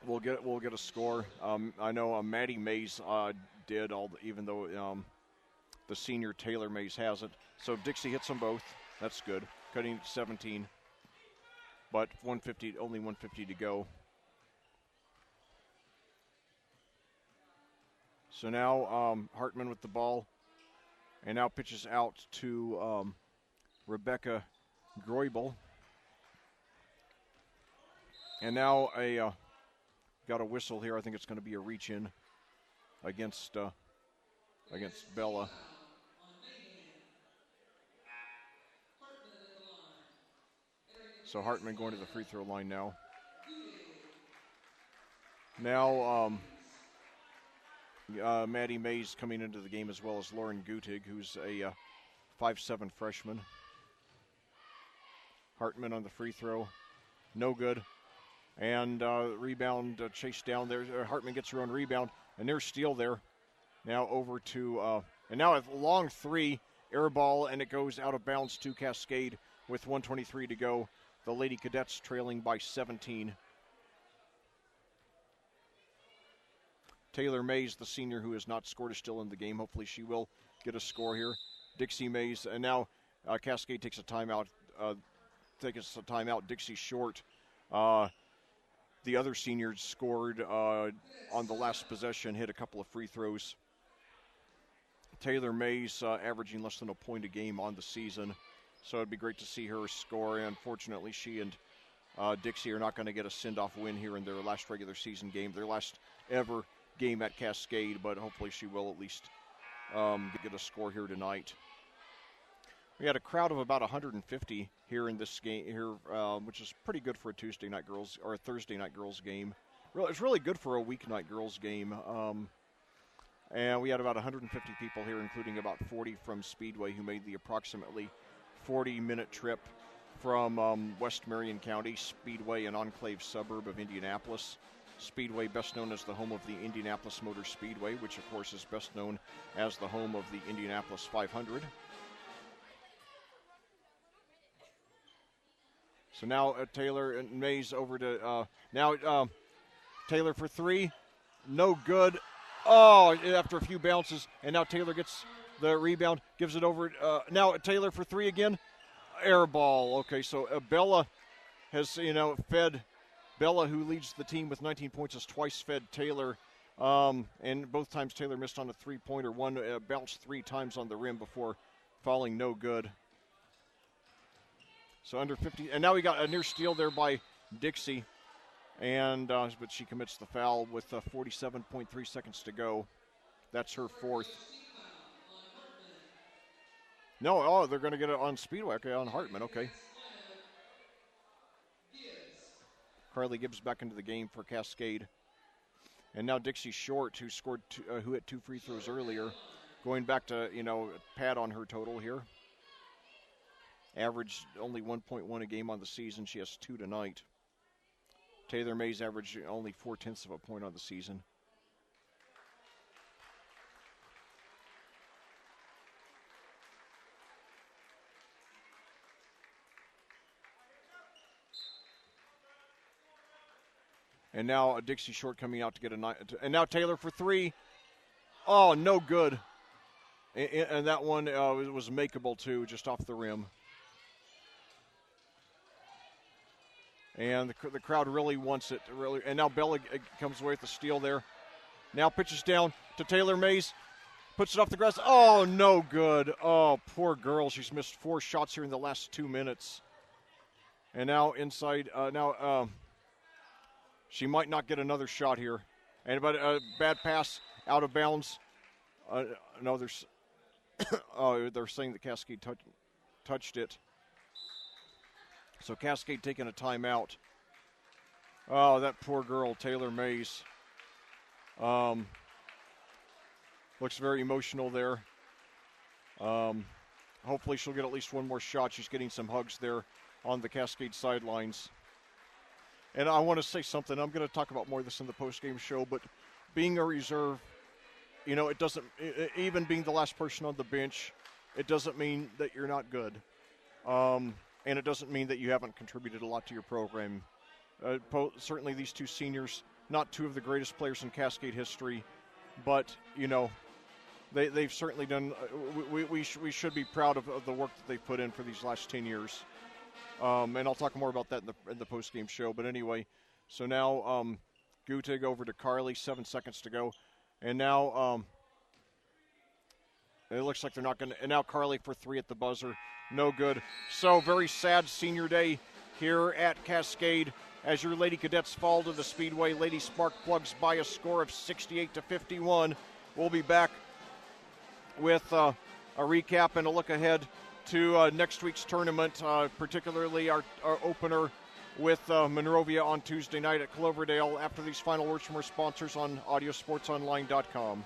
we'll get a score. I know Maddie Mays did even though the senior Taylor Mays hasn't. So Dixie hits them both. That's good. Cutting 17, but only 150 to go. So now Hartman with the ball, and now pitches out to Rebecca Groibel. And now got a whistle here. I think it's going to be a reach in against Bella. So Hartman going to the free throw line now. Now Maddie Mays coming into the game, as well as Lauren Gutig, who's a 5'7 freshman. Hartman on the free throw, no good. And rebound chased down there. Hartman gets her own rebound, and there's steal there. Now over to, and now a long three, air ball, and it goes out of bounds to Cascade with 1:23 to go. The Lady Cadets trailing by 17. Taylor Mays, the senior who has not scored, is still in the game. Hopefully she will get a score here. Dixie Mays, and now Cascade takes a timeout. Dixie short. The other seniors scored on the last possession, hit a couple of free throws. Taylor Mays averaging less than a point a game on the season, so it'd be great to see her score. Unfortunately, she and Dixie are not going to get a send-off win here in their last regular season game, their last ever game at Cascade, but hopefully she will at least get a score here tonight. We had a crowd of about 150 here in this game here, which is pretty good for a Tuesday night girls or a Thursday night girls game. It's really good for a weeknight girls game. And we had about 150 people here, including about 40 from Speedway, who made the approximately 40-minute trip from West Marion County. Speedway, an enclave suburb of Indianapolis. Speedway, best known as the home of the Indianapolis Motor Speedway, which of course is best known as the home of the Indianapolis 500. So now Taylor and Mays over to Taylor for three, no good. Oh, after a few bounces, and now Taylor gets the rebound, gives it over. Now Taylor for three again, air ball. Okay, so Bella has fed. Bella, who leads the team with 19 points, has twice fed Taylor, and both times Taylor missed on a three-pointer. One bounced 3 times on the rim before falling no good. So under 50, and now we got a near steal there by Dixie, and but she commits the foul with 47.3 seconds to go. That's her fourth. No, they're going to get it on Speedway, okay, on Hartman, okay. Carly Gibbs back into the game for Cascade. And now Dixie Short, who hit 2 free throws earlier, going back to, pad on her total here. Averaged only 1.1 a game on the season. She has 2 tonight. Taylor Mays averaged only 0.4 of a point on the season. And now Dixie Short coming out to get and now Taylor for 3. Oh, no good. And that one was makeable too, just off the rim. And the crowd really wants it. And now Bella comes away with the steal there. Now pitches down to Taylor Mays. Puts it off the grass. Oh, no good. Oh, poor girl. She's missed 4 shots here in the last 2 minutes. And now inside. She might not get another shot here. But a bad pass out of bounds. No, there's. They're saying that Cascade touched it. So Cascade taking a timeout. Oh, that poor girl, Taylor Mays. Looks very emotional there. Hopefully she'll get at least one more shot. She's getting some hugs there on the Cascade sidelines. And I want to say something. I'm going to talk about more of this in the post-game show, but being a reserve, it doesn't, even being the last person on the bench, it doesn't mean that you're not good. And it doesn't mean that you haven't contributed a lot to your program. Certainly these two seniors, not two of the greatest players in Cascade history, but, they've certainly done, we should be proud of the work that they've put in for these last 10 years. And I'll talk more about that in the post-game show. But anyway, so now Gutig over to Carly, 7 seconds to go. And now it looks like they're not going to. And now Carly for 3 at the buzzer. No good. So very sad senior day here at Cascade as your Lady Cadets fall to the Speedway Lady Spark Plugs by a score of 68-51. We'll be back with a recap and a look ahead to next week's tournament, particularly our opener with Monrovia on Tuesday night at Cloverdale after these final words from our sponsors on audiosportsonline.com.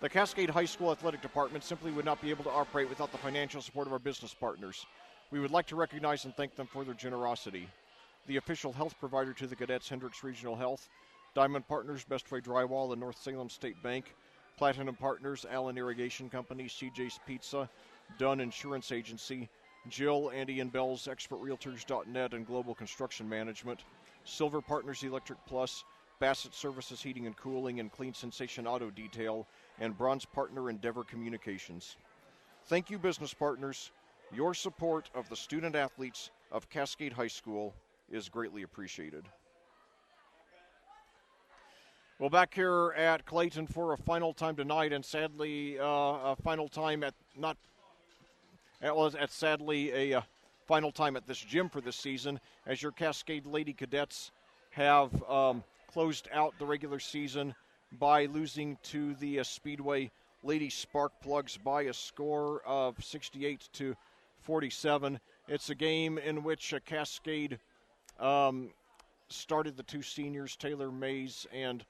The Cascade High School Athletic Department simply would not be able to operate without the financial support of our business partners. We would like to recognize and thank them for their generosity. The official health provider to the Cadets, Hendricks Regional Health, Diamond Partners, Bestway Drywall, and North Salem State Bank, Platinum Partners, Allen Irrigation Company, CJ's Pizza, Dunn Insurance Agency, Jill, Andy and Bell's ExpertRealtors.net and Global Construction Management, Silver Partners Electric Plus, Bassett Services Heating and Cooling, and Clean Sensation Auto Detail, and Bronze Partner Endeavor Communications. Thank you, business partners. Your support of the student athletes of Cascade High School is greatly appreciated. Well, back here at Clayton for a final time tonight, and sadly, a final time at final time at this gym for this season, as your Cascade Lady Cadets have closed out the regular season by losing to the Speedway Lady Spark Plugs by a score of 68-47. It's a game in which Cascade started the two seniors, Taylor Mays and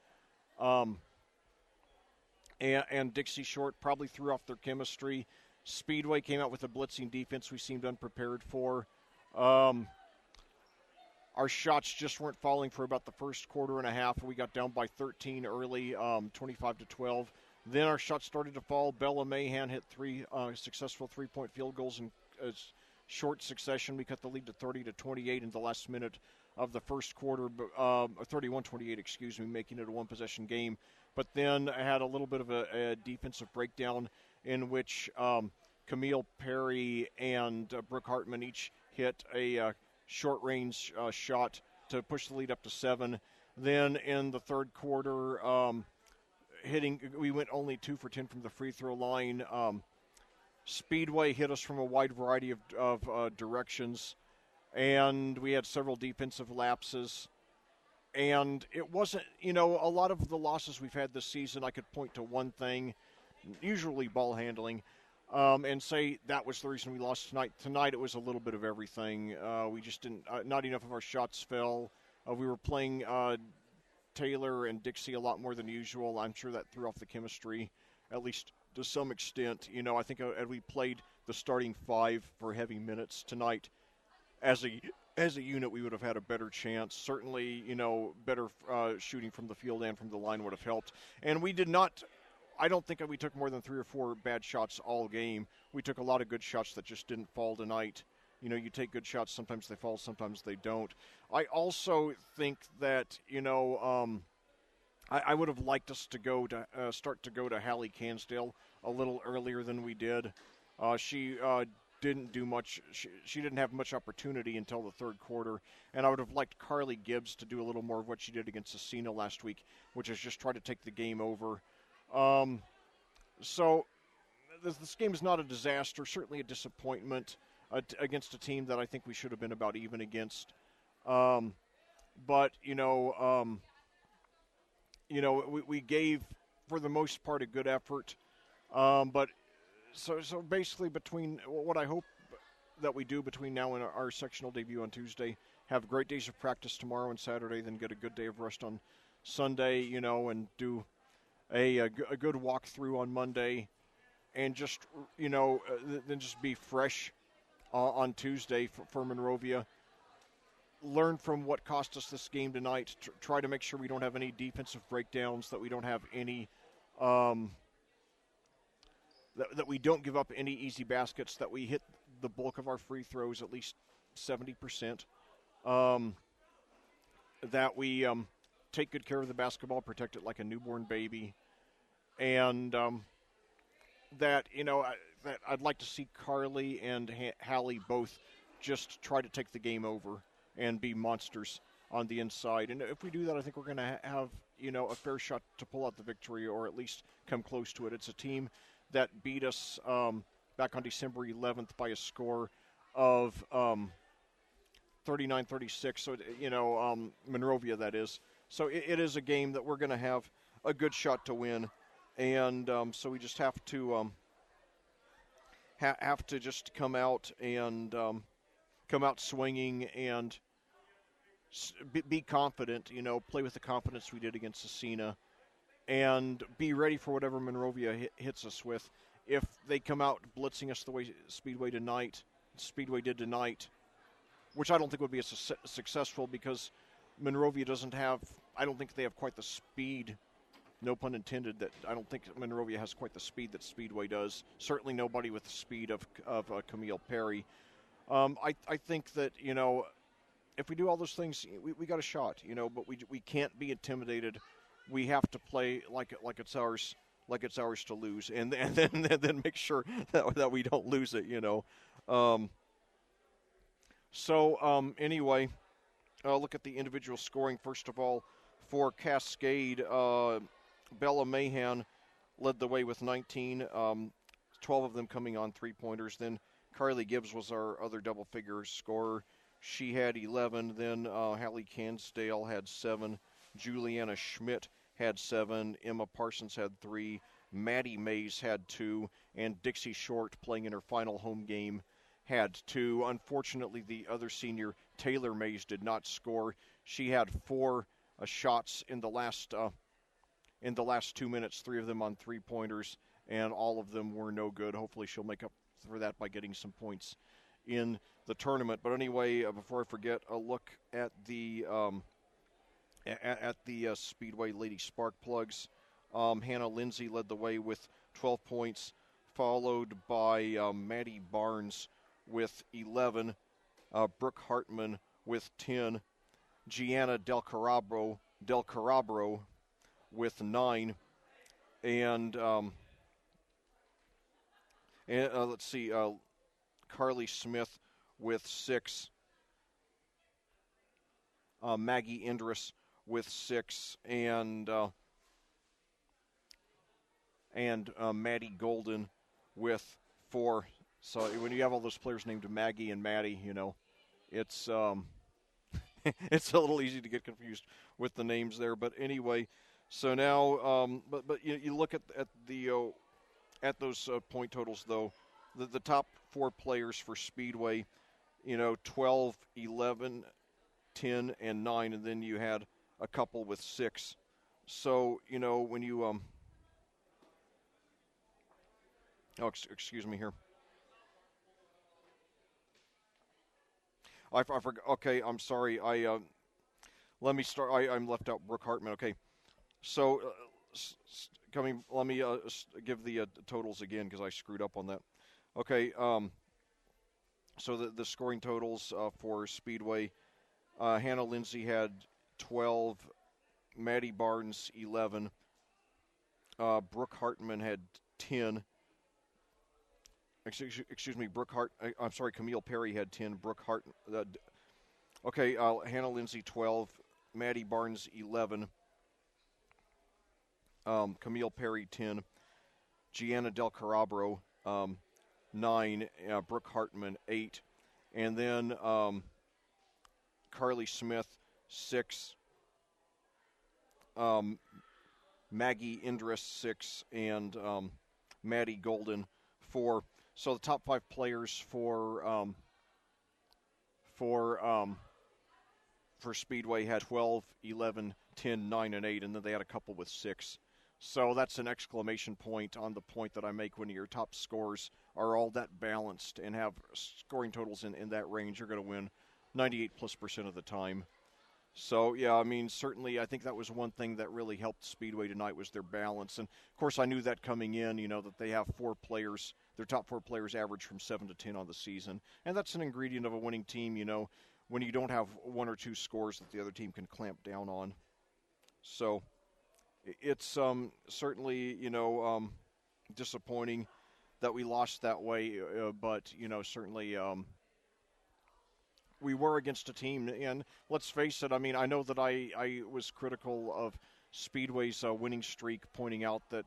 Dixie short, probably threw off their chemistry. Speedway came out with a blitzing defense we seemed unprepared for. Our shots just weren't falling for about the first quarter and a half. We got down by 13 early, 25-12. Then our shots started to fall. Bella Mahan hit 3 successful three-point field goals in short succession. We cut the lead to 30-28 in the last minute of the first quarter, 31-28, making it a one-possession game. But then I had a little bit of a defensive breakdown in which Camille Perry and Brooke Hartman each hit a short-range shot to push the lead up to 7. Then in the third quarter, we went only 2 for 10 from the free throw line. Speedway hit us from a wide variety of directions, and we had several defensive lapses. And it wasn't, a lot of the losses we've had this season, I could point to one thing, usually ball handling, and say that was the reason we lost tonight. Tonight it was a little bit of everything. We just didn't, not enough of our shots fell. We were playing Taylor and Dixie a lot more than usual. I'm sure that threw off the chemistry, at least to some extent. I think had we played the starting 5 for heavy minutes tonight as a unit, we would have had a better chance. Certainly, better shooting from the field and from the line would have helped. And we did not, I don't think we took more than 3 or 4 bad shots all game. We took a lot of good shots that just didn't fall tonight. You take good shots, sometimes they fall, sometimes they don't. I also think that, I would have liked us to start to go to Hallie Cansdale a little earlier than we did. She didn't do much. She didn't have much opportunity until the third quarter, and I would have liked Carly Gibbs to do a little more of what she did against Cecina last week, which is just try to take the game over. So this game is not a disaster, certainly a disappointment against a team that I think we should have been about even against. But we gave, for the most part, a good effort. But so basically, between what I hope that we do between now and our sectional debut on Tuesday, have great days of practice tomorrow and Saturday, then get a good day of rest on Sunday, and do a good walkthrough on Monday, and just, then just be fresh on Tuesday for Monrovia. learn from what cost us this game tonight. Try to make sure we don't have any defensive breakdowns, that we don't have any, that we don't give up any easy baskets, that we hit the bulk of our free throws, at least 70%, that we take good care of the basketball, protect it like a newborn baby, and that, that I'd like to see Carly and Hallie both just try to take the game over and be monsters on the inside. And if we do that, I think we're going to have, a fair shot to pull out the victory, or at least come close to it. It's a team that beat us back on December 11th by a score of 39-36. So, Monrovia, that is. So it is a game that we're going to have a good shot to win. And so we just have to just come out and come out swinging and be confident, play with the confidence we did against Cecina, and be ready for whatever Monrovia hits us with. If they come out blitzing us the way Speedway did tonight, which I don't think would be as successful, because Monrovia I don't think they have quite the speed, no pun intended, that I don't think Monrovia has quite the speed that Speedway does. Certainly nobody with the speed of Camille Perry. I think that, if we do all those things, we got a shot, but we can't be intimidated. We have to play like it's ours to lose, and then make sure that we don't lose it, Anyway, look at the individual scoring. First of all, for Cascade, Bella Mahan led the way with 19, 12 of them coming on three-pointers. Then Carly Gibbs was our other double-figure scorer. She had 11. Then Hallie Cansdale had 7. Juliana Schmidt had 7. Emma Parsons had 3. Maddie Mays had 2. And Dixie Short, playing in her final home game, had 2. Unfortunately, the other senior, Taylor Mays, did not score. She had 4 shots in the last 2 minutes, 3 of them on three-pointers, and all of them were no good. Hopefully she'll make up for that by getting some points in the tournament. But anyway, before I forget, a look at the Speedway Lady Spark Plugs. Hannah Lindsay led the way with 12 points, followed by Maddie Barnes with 11, Brooke Hartman with 10, Gianna Del Carabro with 9, and let's see, Carly Smith with 6, Maggie Indris with 6, and Maddie Golden with 4. So when you have all those players named Maggie and Maddie, it's it's a little easy to get confused with the names there. But anyway, so now, but you look at those point totals, though. The top 4 players for Speedway, 12, 11, 10, and 9, and then you had a couple with 6. So, when you excuse me here. I forgot. Okay, I'm sorry. Let me start. I'm left out Brooke Hartman. Okay, so let me give the totals again, because I screwed up on that. Okay, so the scoring totals for Speedway, Hannah Lindsay had 12, Maddie Barnes 11, Brooke Hartman had 10. Excuse me, I'm sorry, Camille Perry had 10. Brooke Hart. Hannah Lindsay 12, Maddie Barnes 11, Camille Perry 10, Gianna Del Carabro 9, Brooke Hartman 8, and then Carly Smith 6, Maggie Indris 6, and Maddie Golden 4. So the top 5 players for Speedway had 12, 11, 10, 9, and 8, and then they had a couple with 6. So that's an exclamation point on the point that I make. When your top scores are all that balanced and have scoring totals in that range, you're going to win 98+% of the time. So, yeah, I mean, certainly I think that was one thing that really helped Speedway tonight was their balance. And, of course, I knew that coming in, that they have 4 players. Their top 4 players average from 7 to 10 on the season. And that's an ingredient of a winning team, when you don't have 1 or 2 scores that the other team can clamp down on. So it's certainly, disappointing that we lost that way. But, certainly we were against a team, and let's face it, I mean, I know that I was critical of Speedway's winning streak, pointing out that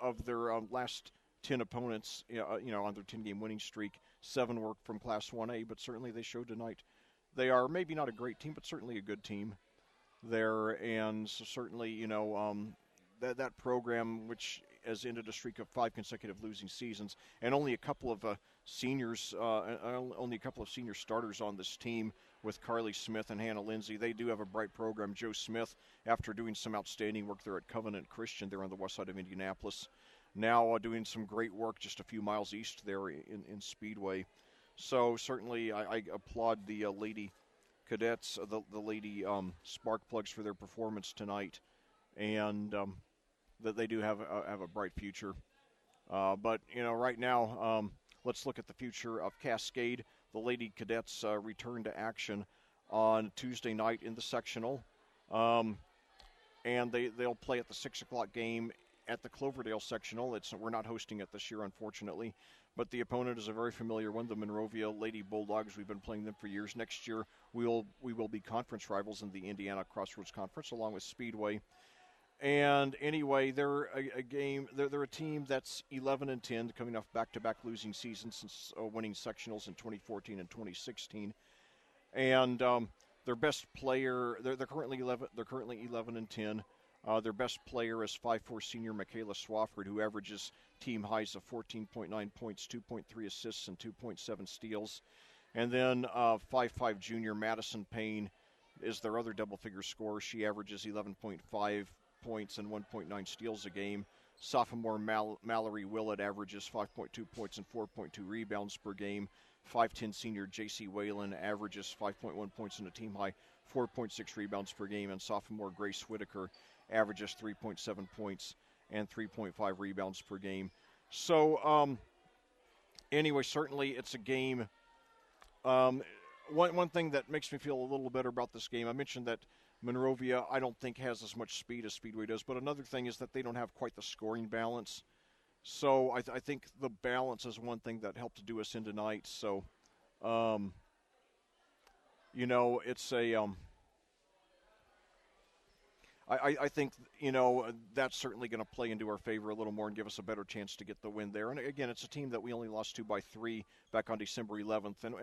of their last 10 opponents, on their 10-game winning streak, 7 were from Class 1A, but certainly they showed tonight they are maybe not a great team, but certainly a good team there, and so certainly, that program, which has ended a streak of 5 consecutive losing seasons, and only a couple of senior starters on this team with Carly Smith and Hannah Lindsay. They do have a bright program. Joe Smith, after doing some outstanding work there at Covenant Christian there on the west side of Indianapolis, now doing some great work just a few miles east there in Speedway. So certainly I applaud the Lady Cadets, the Lady Spark Plugs for their performance tonight, and that they do have a bright future. But, right now, let's look at the future of Cascade. The Lady Cadets return to action on Tuesday night in the sectional. And they'll play at the 6 o'clock game at the Cloverdale sectional. We're not hosting it this year, unfortunately. But the opponent is a very familiar one, the Monrovia Lady Bulldogs. We've been playing them for years. Next year, we will be conference rivals in the Indiana Crossroads Conference, along with Speedway. And anyway, they're a team that's 11-10, coming off back-to-back losing seasons since winning sectionals in 2014 and 2016. And their best player, they're currently 11-10. Their best player is 5'4" senior Michaela Swafford, who averages team highs of 14.9 points, 2.3 assists, and 2.7 steals. And then 5'5" junior Madison Payne is their other double-figure scorer. She averages 11.5 points and 1.9 steals a game. Sophomore Mallory Willett averages 5.2 points and 4.2 rebounds per game. 5'10" senior J.C. Whalen averages 5.1 points and a team-high 4.6 rebounds per game. And sophomore Grace Whitaker averages 3.7 points and 3.5 rebounds per game. So, anyway, certainly it's a game. One thing that makes me feel a little better about this game, I mentioned that Monrovia, I don't think, has as much speed as Speedway does, but another thing is that they don't have quite the scoring balance. So I think the balance is one thing that helped to do us in tonight. So, it's a I think, that's certainly going to play into our favor a little more and give us a better chance to get the win there. And again, it's a team that we only lost to by 3 back on December 11th, and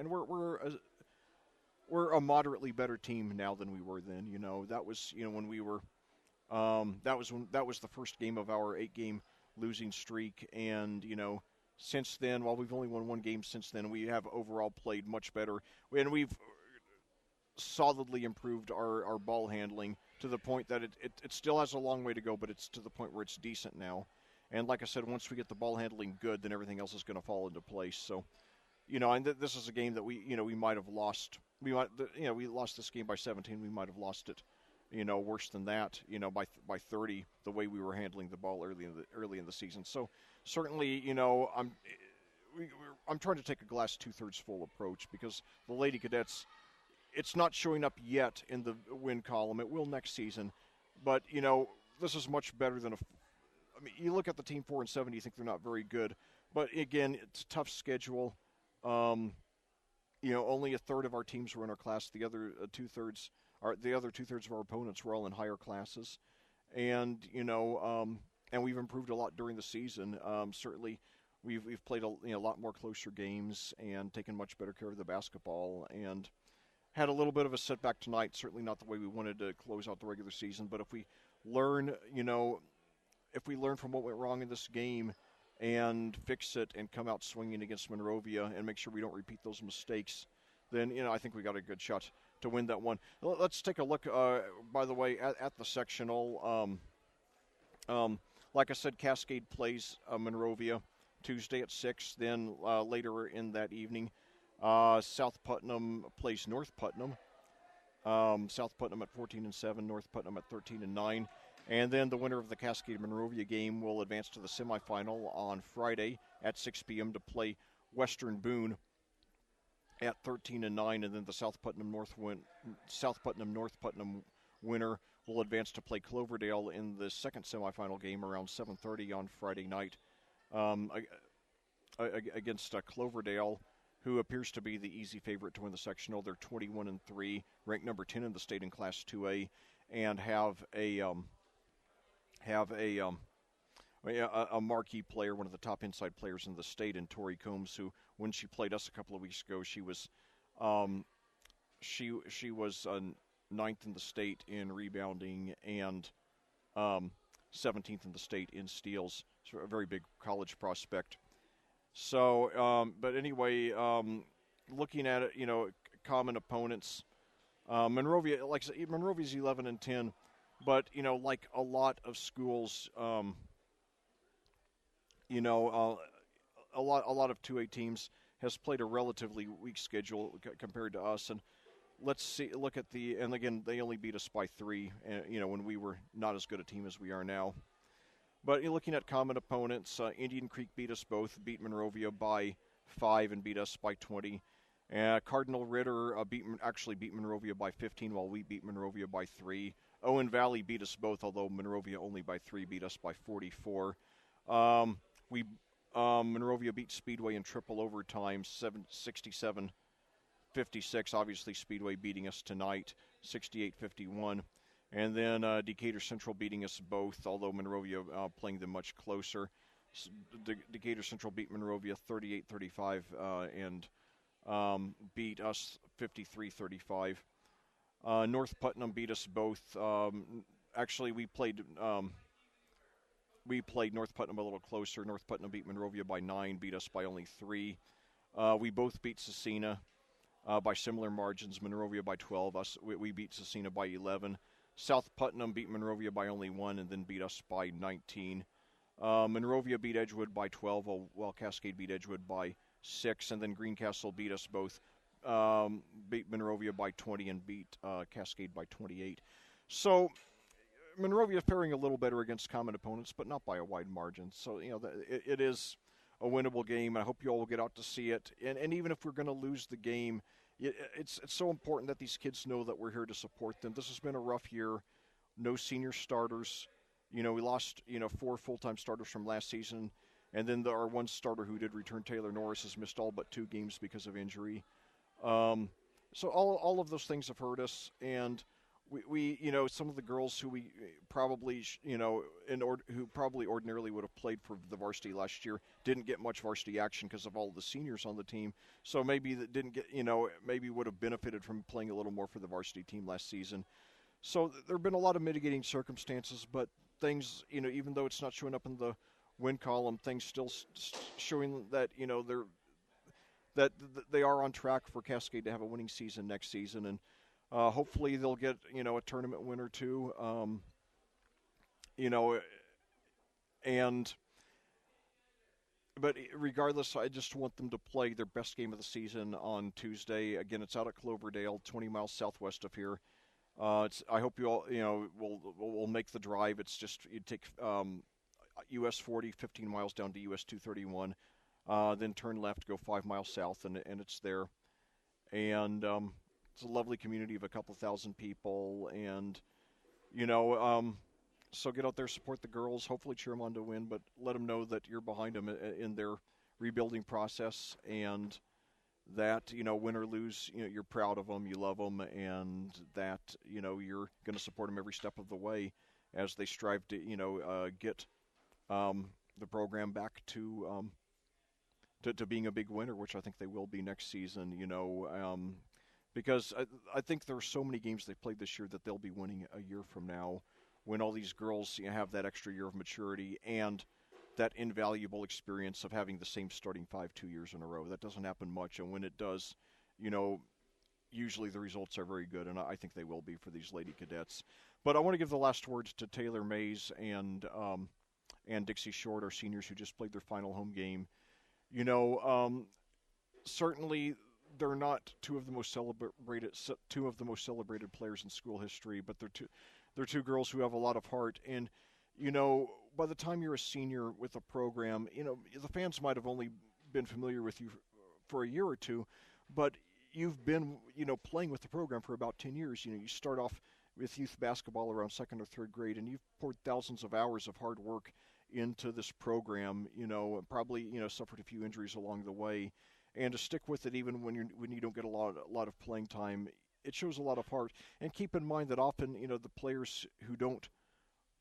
we're a moderately better team now than we were then. That was when we were that was the first game of our 8-game losing streak, and since then, while we've only won 1 game since then, we have overall played much better, and we've solidly improved our ball handling to the point that it still has a long way to go, but it's to the point where it's decent now. And like I said, once we get the ball handling good, then everything else is going to fall into place. So, and this is a game that we might have lost. We lost this game by 17. We might have lost it, worse than that, by 30, the way we were handling the ball early in the season. So certainly, I'm trying to take a glass 2/3 full approach, because the Lady Cadets, it's not showing up yet in the win column. It will next season, but this is much better than you look at the team 4-7, you think they're not very good, but again, it's a tough schedule. Only a third of our teams were in our class. The other 2/3 of our opponents were all in higher classes, and and we've improved a lot during the season. Certainly, we've played a lot more closer games and taken much better care of the basketball, and had a little bit of a setback tonight. Certainly not the way we wanted to close out the regular season, but if we learn, from what went wrong in this game and fix it and come out swinging against Monrovia and make sure we don't repeat those mistakes, then, I think we got a good shot to win that one. Let's take a look, by the way, at the sectional. Like I said, Cascade plays Monrovia Tuesday at 6. Then later in that evening, South Putnam plays North Putnam. South Putnam at 14-7, North Putnam at 13-9. And then the winner of the Cascade Monrovia game will advance to the semifinal on Friday at 6 p.m. to play Western Boone at 13-9, and then the South Putnam North North Putnam winner will advance to play Cloverdale in the second semifinal game around 7:30 on Friday night against Cloverdale, who appears to be the easy favorite to win the sectional. They're 21-3, ranked number 10 in the state in Class 2A, and have a marquee player, one of the top inside players in the state, in Tori Combs, who, when she played us a couple of weeks ago, she was ninth in the state in rebounding and 17th in the state in steals. So a very big college prospect. So, but anyway, looking at it, common opponents. Monrovia, Monrovia's 11-10, but like a lot of schools, a lot of 2A teams has played a relatively weak schedule compared to us. And and again, they only beat us by 3, when we were not as good a team as we are now. But looking at common opponents, Indian Creek beat us both, beat Monrovia by 5 and beat us by 20. Cardinal Ritter beat Monrovia by 15, while we beat Monrovia by 3. Owen Valley beat us both, although Monrovia only by 3, beat us by 44. Monrovia beat Speedway in triple overtime, 67-56. Obviously, Speedway beating us tonight, 68-51. And then Decatur Central beating us both, although Monrovia playing them much closer. Decatur Central beat Monrovia 38-35 and beat us 53-35. North Putnam beat us both. Actually, we played North Putnam a little closer. North Putnam beat Monrovia by 9, beat us by only 3. We both beat Cecina by similar margins. Monrovia by 12. We beat Cecina by 11. South Putnam beat Monrovia by only 1 and then beat us by 19. Monrovia beat Edgewood by 12, while Cascade beat Edgewood by 6. And then Greencastle beat us both, beat Monrovia by 20 and beat Cascade by 28. So Monrovia faring a little better against common opponents, but not by a wide margin. So, it is a winnable game. I hope you all will get out to see it. And even if we're going to lose the game, it's so important that these kids know that we're here to support them. This has been a rough year. No senior starters. We lost, 4 full-time starters from last season. And then our one starter who did return, Taylor Norris, has missed all but 2 games because of injury. So all of those things have hurt us. And we some of the girls who we probably, who probably ordinarily would have played for the varsity last year didn't get much varsity action because of all the seniors on the team. So maybe that didn't get, maybe would have benefited from playing a little more for the varsity team last season. So there have been a lot of mitigating circumstances, but things, even though it's not showing up in the win column, things still showing that, they are on track for Cascade to have a winning season next season. And hopefully they'll get, a tournament win or two, but regardless, I just want them to play their best game of the season on Tuesday. Again, it's out at Cloverdale, 20 miles southwest of here. I hope you all, will make the drive. It's just, you take US 40, 15 miles down to US 231, then turn left, go 5 miles south, and it's there. And it's a lovely community of a couple thousand people, and, so get out there, support the girls, hopefully cheer them on to win, but let them know that you're behind them in their rebuilding process, and that, win or lose, you're proud of them, you love them, and that, you're going to support them every step of the way as they strive to, get the program back to being a big winner, which I think they will be next season, because I think there are so many games they've played this year that they'll be winning a year from now when all these girls have that extra year of maturity and that invaluable experience of having the same starting 5 2 years in a row. That doesn't happen much, and when it does, usually the results are very good, and I think they will be for these Lady Cadets. But I want to give the last words to Taylor Mays and Dixie Short, our seniors who just played their final home game. Certainly they're not two of the most celebrated players in school history, but they're two girls who have a lot of heart. And by the time you're a senior with a program, the fans might have only been familiar with you for a year or two, but you've been playing with the program for about 10 years. You start off with youth basketball around second or third grade, and you've poured thousands of hours of hard work into this program. And probably suffered a few injuries along the way, and to stick with it even when you don't get a lot of playing time, it shows a lot of heart. And keep in mind that often the players who don't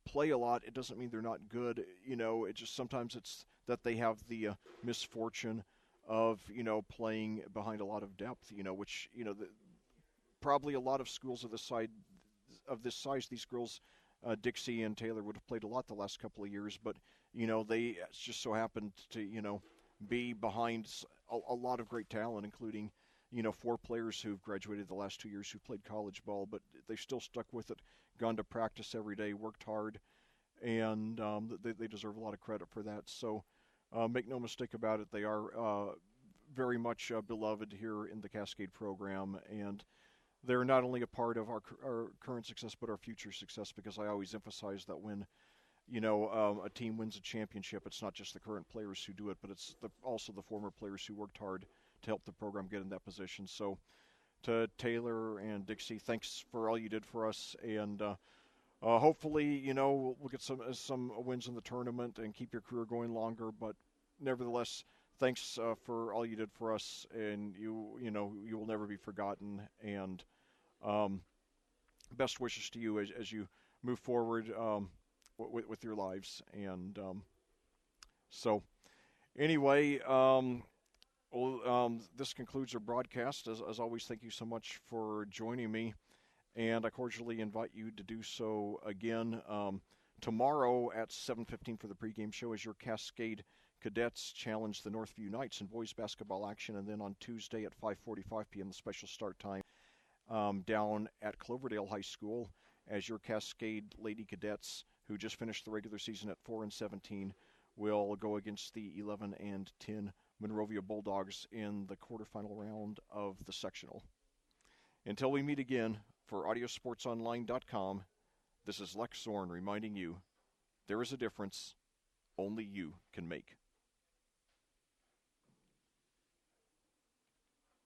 play a lot, it doesn't mean they're not good. It just sometimes it's that they have the misfortune of playing behind a lot of depth. Which probably a lot of schools of this size, these girls, Dixie and Taylor, would have played a lot the last couple of years, but they just so happened to be behind a lot of great talent, including 4 players who've graduated the last 2 years who played college ball, but they've still stuck with it, gone to practice every day, worked hard, and they deserve a lot of credit for that. So make no mistake about it, they are very much beloved here in the Cascade program, and they're not only a part of our current success but our future success, because I always emphasize that when a team wins a championship, it's not just the current players who do it, but it's also the former players who worked hard to help the program get in that position. So to Taylor and Dixie, thanks for all you did for us, and hopefully we'll get some wins in the tournament and keep your career going longer. But nevertheless, thanks for all you did for us, and you will never be forgotten. And best wishes to you as you move forward with your lives. And so anyway, this concludes our broadcast. As always, thank you so much for joining me, and I cordially invite you to do so again tomorrow at 7:15 for the pregame show as your Cascade Cadets challenge the Northview Knights in boys basketball action, and then on Tuesday at 5:45 p.m. the special start time down at Cloverdale High School as your Cascade Lady Cadets, who just finished the regular season at 4-17, will go against the 11-10 Monrovia Bulldogs in the quarterfinal round of the sectional. Until we meet again, for audiosportsonline.com, this is Lec Zorn reminding you, there is a difference only you can make.